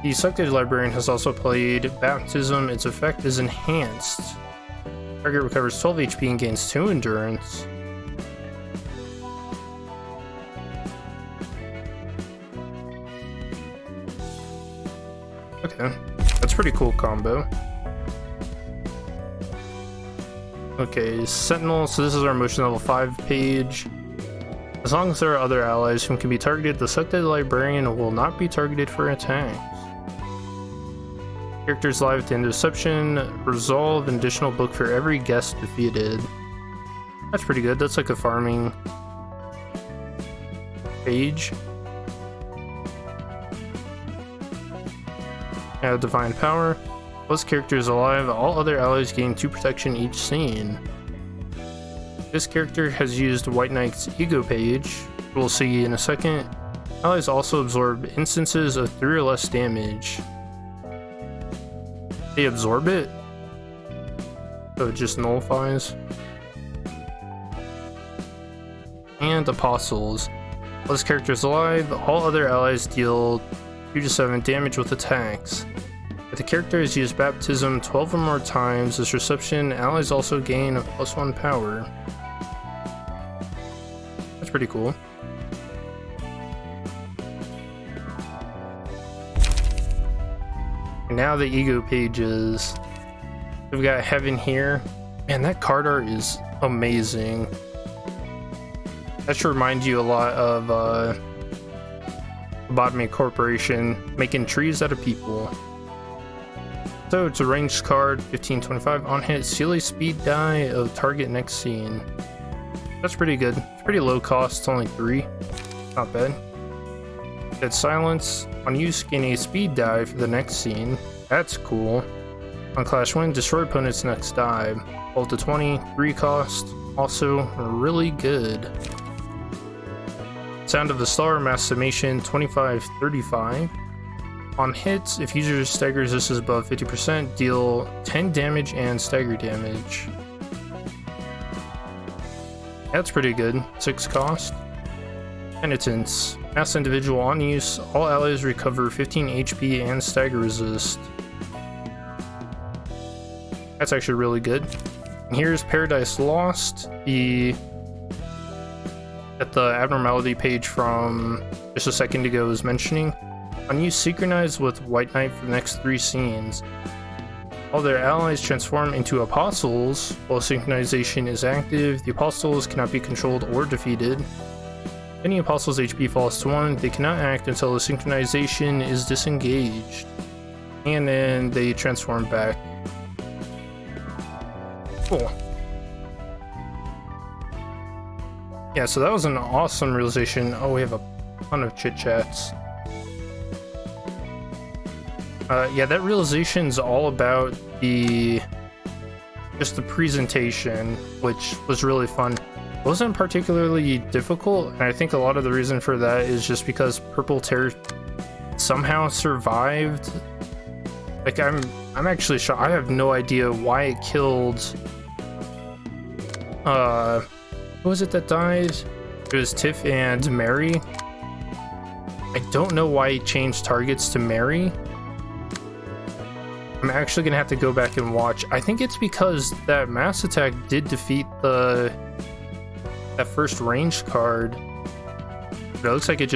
The selected librarian has also played Baptism. Its effect is enhanced. Target recovers 12 HP and gains 2 endurance. Okay, that's a pretty cool combo. Okay, Sentinel, so this is our motion level 5 page. As long as there are other allies whom can be targeted, the selected librarian will not be targeted for attacks. Characters live at the end of Deception, resolve an additional book for every guest defeated. That's pretty good, that's like a farming page. Now Divine Power. Plus characters alive, all other allies gain 2 protection each scene. This character has used White Knight's Ego page. We'll see in a second. Allies also absorb instances of 3 or less damage. They absorb it? So it just nullifies. And Apostles. Plus characters alive, all other allies deal 2 to 7 damage with attacks. If the character has used Baptism 12 or more times as Reception, allies also gain a +1 power. That's pretty cool. And now the ego pages. We've got Heaven here. Man, that card art is amazing. That should remind you a lot of Lobotomy Corporation, making trees out of people. So it's a ranged card, 1525 on hit, seal a speed die of target next scene. That's pretty good. It's pretty low cost, it's only 3. Not bad. Dead Silence. On use, gain a speed die for the next scene. That's cool. On Clash Win, destroy opponent's next die. Roll to 20, 3 cost. Also really good. Sound of the Star, mass summation 2535. On hits, if user staggers this is above 50%, deal 10 damage and stagger damage. That's pretty good. 6 cost. Penitence. Mass individual on use, all allies recover 15 HP and stagger resist. That's actually really good. And here's Paradise Lost, at the abnormality page from just a second ago was mentioning. On use, synchronize with White Knight for the next 3 scenes. All their allies transform into apostles. While synchronization is active, the apostles cannot be controlled or defeated. Any apostles' HP falls to 1, they cannot act until the synchronization is disengaged. And then they transform back. Cool. Yeah, so that was an awesome realization. Oh, we have a ton of chit-chats. Yeah, that realization's all about just the presentation, which was really fun. It wasn't particularly difficult, and I think a lot of the reason for that is just because Purple Tear somehow survived. Like, I'm actually shocked. I have no idea why it killed who was it that died? It was Tiff and Mary. I don't know why he changed targets to Mary. I'm actually gonna have to go back and watch. I think it's because that mass attack did defeat that first ranged card. But it looks like it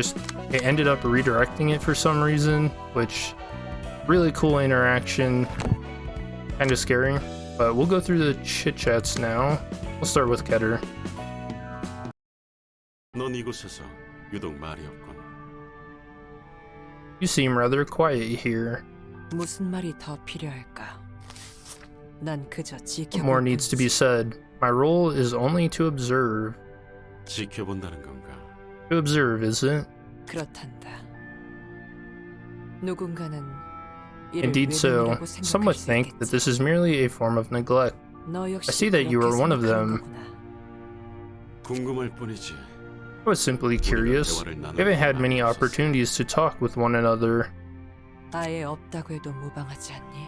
ended up redirecting it for some reason, which really cool interaction. Kind of scary. But we'll go through the chit chats now. We'll start with Keter. 넌 이곳에서 유독 말이 없군. You seem rather quiet here. 무슨 말이 더 필요할까? 난 그저 What more needs to be said? My role is only to observe. 지켜본다는 건가? To observe, is it? 그렇단다. 누군가는 Indeed so. Some would think that this is merely a form of neglect. I see that you are one of them. 궁금할 뿐이지. I was simply curious. We haven't had many opportunities to talk with one another. 아예 없다고 해도 무방하지 않니?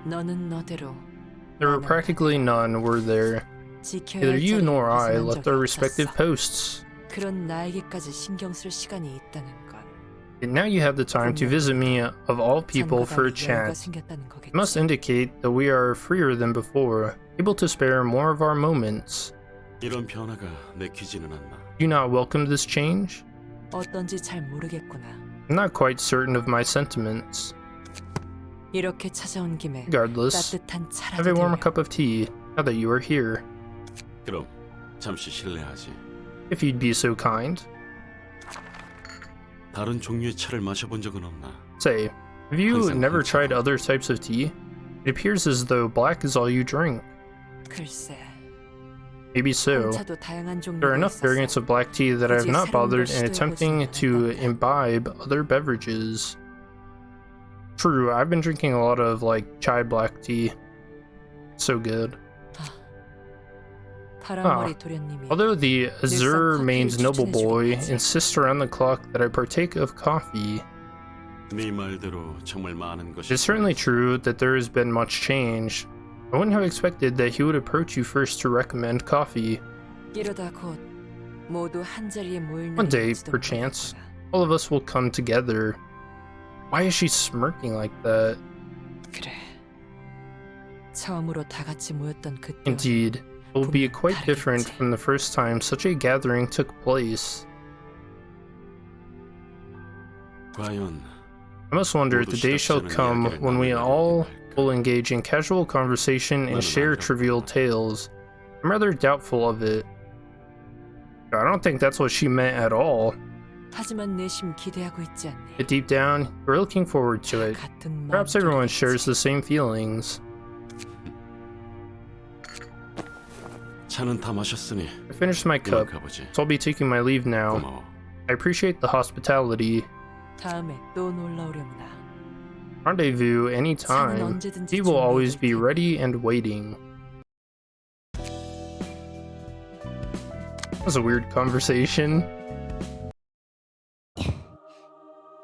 너는 너대로. There were practically none, were there? Neither you nor I left our respective posts. 그런 나에게까지 신경 쓸 시간이 있다는 건. And now you have the time to visit me, of all people, for a chat. It must indicate that we are freer than before, able to spare more of our moments. 이런 변화가 내키지는 않나. Do you not welcome this change? 어떤지 잘 모르겠구나. I'm not quite certain of my sentiments. 이렇게 찾아온 김에 Regardless, 따뜻한 have a warm 차라도 cup of tea, now that you are here. 그럼 잠시 실례하지. If you'd be so kind. 다른 종류의 차를 마셔본 적은 없나? Say, have you never tried other types of tea? It appears as though black is all you drink. 글쎄. Maybe so. 홍차도 다양한 There are 종류가 enough 있어서 variants of black tea that I have not bothered in attempting to imbibe other beverages. True, I've been drinking a lot of like chai black tea. So good. Although the Azure Main's noble boy insists around the clock that I partake of coffee, 네 말대로 정말 많은 것이. it's certainly true that there has been much change. I wouldn't have expected that he would approach you first to recommend coffee. 이러다 곧 모두 한 자리에 모일 One day, 날이 perchance, all of us will come together. Why is she smirking like that? 그래. 처음으로 다 같이 모였던 그때. Indeed, it will be quite different from the first time such a gathering took place. 과연 I must wonder if the day shall come when we all will engage in casual conversation and share trivial tales. I'm rather doubtful of it. I don't think that's what she meant at all. 하지만 내심 기대하고 있지 않니? But deep down, we're looking forward to it. 같은 Perhaps everyone shares the same feelings. 차는 다 마셨으니 I finished my 이만 cup, 가보지. so I'll be taking my leave now. 고마워. I appreciate the hospitality. 다음에 또 놀러 오려무나. Rendezvous anytime. He will always be ready and waiting. That was a weird conversation.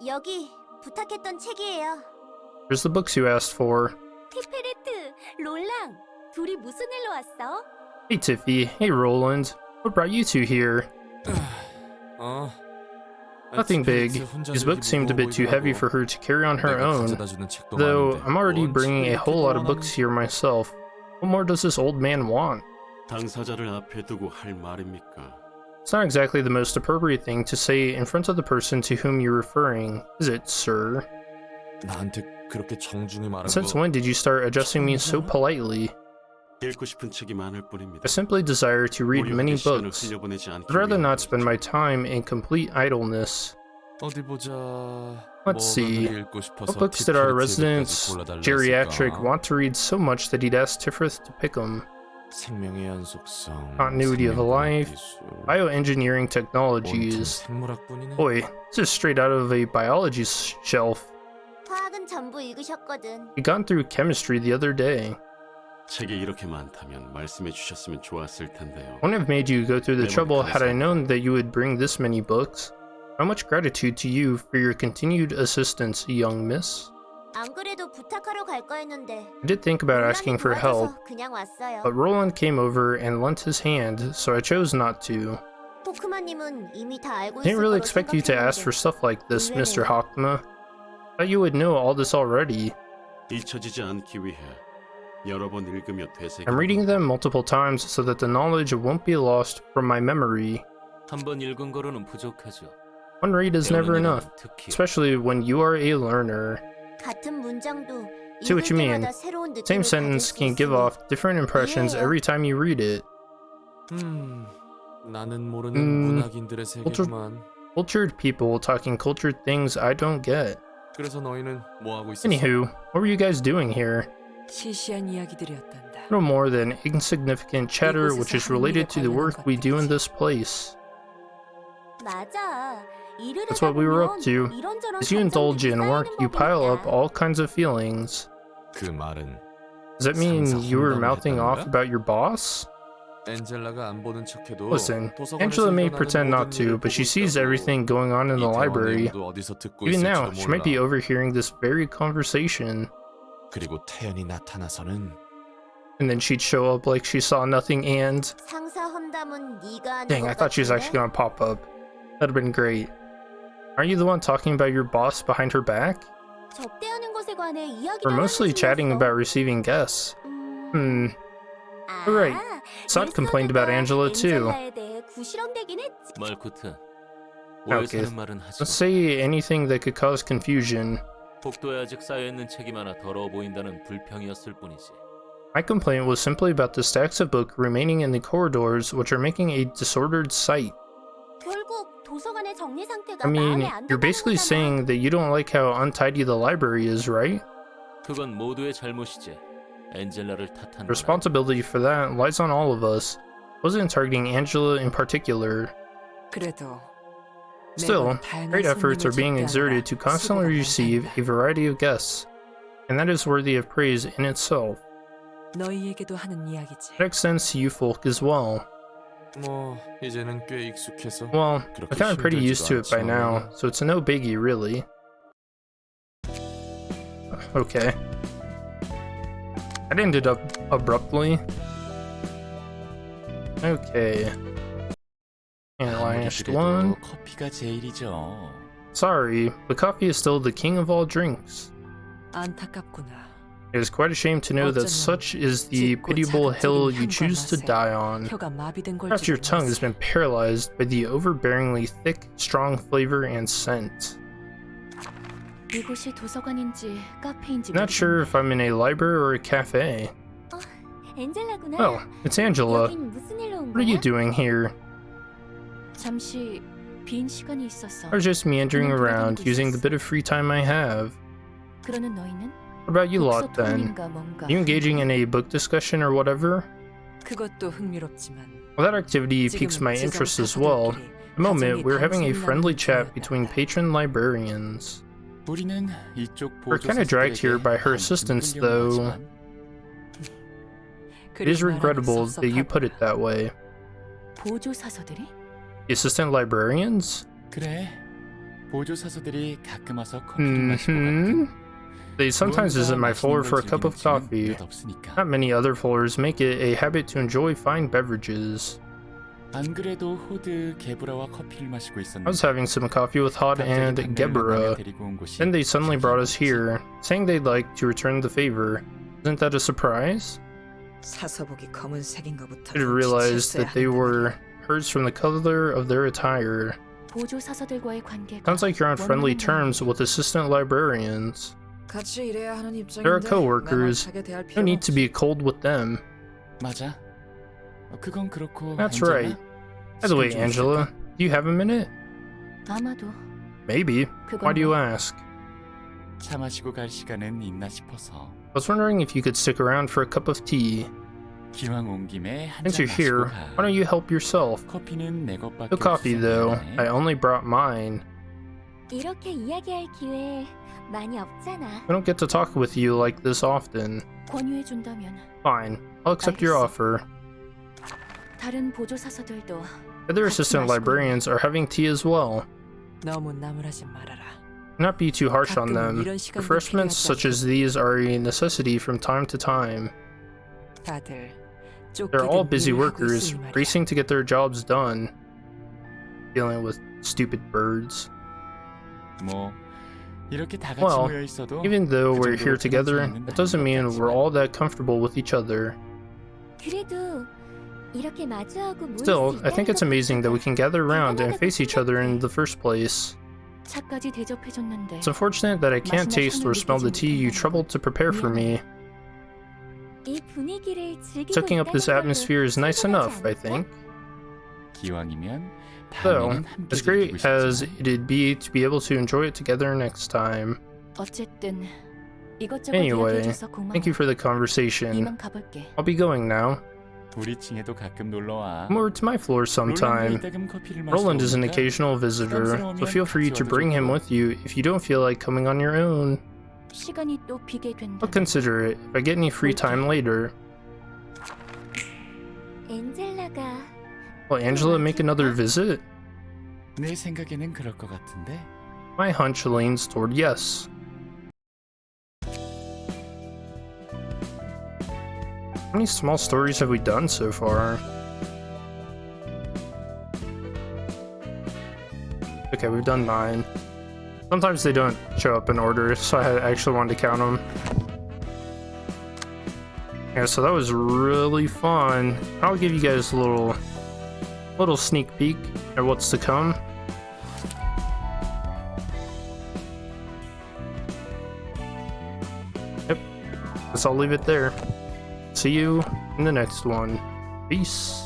여기 부탁했던 책이에요. Here's the books you asked for. 티페레트, 롤랑, 둘이 무슨 일로 왔어? Hey Tiffy, hey Roland. What brought you two here? Nothing big. These books seemed a bit too heavy for her to carry on her own. Though I'm already bringing a whole lot of books here myself. What more does this old man want? 당사자를 앞에 두고 할 말입니까? It's not exactly the most appropriate thing to say in front of the person to whom you're referring, is it, sir? 나한테 그렇게 정중히 말한 Since 거 when did you start addressing me so politely? 읽고 싶은 책이 많을 뿐입니다. I simply desire to read many 시간을 books. 흘려보내지 않기 I'd rather 위해 not spend my time in complete idleness. 어디 보자. Let's see. 뭐가 읽고 싶어서 What books did our 티프리 resident 책까지 골라달라 geriatric 했을까? want to read so much that he'd asked Tiffrith to pick them? 생명의 연속성, Continuity of life, 생명과학 기술, bioengineering 온통 technologies. 생물학뿐이네. Boy, this is straight out of a biology shelf. 화학은 전부 읽으셨거든. We got through chemistry the other day. 책이 이렇게 많다면 말씀해 주셨으면 좋았을 텐데요. Wouldn't have made you go through the trouble had I known that you would bring this many books. How much gratitude to you for your continued assistance, young miss. 안 그래도 부탁하러 갈 거였는데. I did think about asking for help, 그냥 왔어요. but Roland came over and lent his hand, so I chose not to. 호크마님은 이미 다 알고 I didn't 있을 really 거로 expect you to ask for 생각했는데. stuff like this, Mr. Hokma. Thought you would know all this already. 잊혀지지 않기 위해 여러 번 읽으며 되새겨. I'm reading them multiple times so that the knowledge won't be lost from my memory. 한번 읽은 거로는 부족하죠. One read is never 배우는 enough, 일은 특히 especially when you are a learner. 같은 문장도 See what you mean. 읽을 때마다 새로운 느낌을 Same 받을 sentence 수 can give 있으니 off different impressions 이해해요. every time you read it. 나는 모르는 문학인들의 세계구만. Cultured people talking cultured things I don't get. 그래서 너희는 뭐 하고 있었어? Anywho, what were you guys doing here? 시시한 이야기들이었단다. No more than insignificant chatter which is related to the work we do in this place. 맞아. 일을 That's 하다 what we were up 보면 to. 이런저런 As you indulge 감정들이 in work, 쌓이는 you pile up 법이니까. all kinds of feelings. 그 말은 Does that mean you were 상사 mouthing 험담을 off 했다는 about your boss? 엔젤라가 안 보는 척해도 Listen, 도서관에서 Angela may 일어나는 pretend not 모든 to, 일을 but she 보고 sees 있다고. everything going on in the 이 대화 library. 내용도 어디서 듣고 Even now, 있을지도 she might be 몰라. overhearing this very conversation. 그리고 태연이 나타나서는 And then she'd show up like she saw nothing and... 상사 험담은 네가 하는 Dang, I 것 thought she was 같은데? actually gonna pop up. That'd have been great. Aren't you the one talking about your boss behind her back? 접대하는 것에 관해 이야기를 We're mostly 하는 chatting 중이었어. about receiving guests. 아, You're right. Sod complained about Angela too. 엔젤라에 대해 구시렁대긴 했지. 말쿠트. Okay, 오해사는 말은 하지 let's 마. say anything that could cause confusion. 복도에 아직 쌓여있는 책이 많아 더러워 보인다는 불평이었을 뿐이지. My complaint was simply about the stacks of books remaining in the corridors, which are making a disordered sight. 결국 도서관의 정리 상태가 I mean, 마음에 안 you're 든다는 basically 거잖아. saying that you don't like how untidy the library is, right? 그건 모두의 잘못이지. 엔젤라를 탓하는 Responsibility for that lies on all of us. Wasn't targeting Angela in particular. 그래도 Still, 매번 다양한 great efforts are 손님을 being 접대하느라 exerted to constantly 수고가 receive 많단다. a variety of guests, and that is worthy of praise in itself. 너희에게도 하는 이야기지. That extends to you folk as well. 뭐 이제는 꽤 익숙해서 Well, I'm 그렇게 kind of pretty used to it by 힘들지도 now, 않지만 so it's no biggie, really. Okay. That ended up abruptly. Okay. And last one. 커피가 제일이죠. Sorry, but coffee is still the king of all drinks. 안타깝구나. It is quite a shame to know that such is the pitiable hill you choose to die on. 혀가 마비된 걸 Perhaps your tongue has been paralyzed by the overbearingly thick, strong flavor and scent. 이곳이 도서관인지 카페인지 Not sure if I'm in a library or a cafe. 엔젤라구나. Oh, it's Angela. 여긴 무슨 일로 온 What are you 거야? doing here? 잠시 빈 시간이 있었어. I was just meandering around, using the bit of free time I have. 그러는 너희는 What about you 독서 lot then? 토론인가 뭔가. You engaging in a book discussion or whatever? 그것도 흥미롭지만 Well, that activity piques my interest as well. At the moment, we're having a friendly chat between patron librarians. 우리는 이쪽 We're kind of dragged here by her assistants, though. It is regrettable that you put it that way. 보조 사서들이? The assistant librarians? 그래. 보조 사서들이 가끔 와서 커피를 마시고 가거든. They sometimes visit my floor for a cup of coffee. Not many other floors make it a habit to enjoy fine beverages. 안 그래도 호드 게브라와 커피를 마시고 I was having some coffee with Hod and Gebera. Then they suddenly brought us here, saying they'd like to return the favor. Isn't that a surprise? 사서복이 검은색인가부터 I didn't realize that they were herds from the color of their attire. 보조 사서들과의 관계가 Sounds like you're on friendly terms with assistant librarians. 같이 일해야 하는 입장인데 They're our co-workers. 나만하게 대할 No need 필요는 to be cold with them. 맞아. 그건 그렇고. That's 엔젤라? right. By the way, 시간 좀 Angela, do you have a minute? 아마도 Maybe. Why do you ask? 차 마시고 갈 시간은 있나 싶어서. I was wondering if you could stick around for a cup of tea. 기왕 온 김에 한 Since 잔 you're here, 마시고 가. why don't you help yourself? 커피는 내 것밖에 No coffee, 없어서 though. 미안해. I only brought mine. 이렇게 이야기할 기회 많이 없잖아. I don't get to talk with you like this often. 권유해준다면 Fine. I'll accept your 알겠어. offer. 다른 보조 사서들도 Other assistant librarians are having tea as well. 너무 나무라지 말아라. Do not be too harsh on them. 가끔 이런 시간도 Refreshments such as these are a necessity from time to time. 다들 They're all 쫓기듯 busy 일을 하고 workers, 있으니 말이야. racing to get their jobs done. Dealing with stupid birds. 뭐 이렇게 다 같이 Well, 모여 있어도 even though 그 we're here 정도로 together, 편하지 it doesn't 않는 mean 것 we're 같지만. all that comfortable with each other. 그래도 이렇게 마주하고 모일 Still, 수 I think 있다는 it's amazing that we can gather around and face each other in the first place. 차까지 대접해줬는데 It's unfortunate that I can't taste or smell the tea you troubled to prepare for me. 이 분위기를 즐기고 Soaking up this 있다는 atmosphere is 걸로 nice 충분하지 enough, I 않을까? think. 기왕이면 So, 다음에는 함께 as great 즐기고 as 싶지만. it'd be to be able to enjoy it together next time. 어쨌든 이것저것 Anyway, 이야기해줘서 고마워. thank you for the conversation. 이만 가볼게. I'll be going now. 우리 층에도 가끔 놀러 와. Come over to my floor sometime. Roland is an occasional visitor, so feel free to bring him with you if you don't feel like coming on your own. 시간이 또 비게 된다. I'll consider it if I get any free time later. 엔젤라가 Will Angela make another visit? 내 생각에는 그럴 것 같은데. My hunch leans toward yes. How many small stories have we done so far? Okay, we've done 9. Sometimes they don't show up in order, so I actually wanted to count them. Yeah, so that was really fun. I'll give you guys a little sneak peek at what's to come. Yep, guess I'll leave it there. See you in the next one. Peace.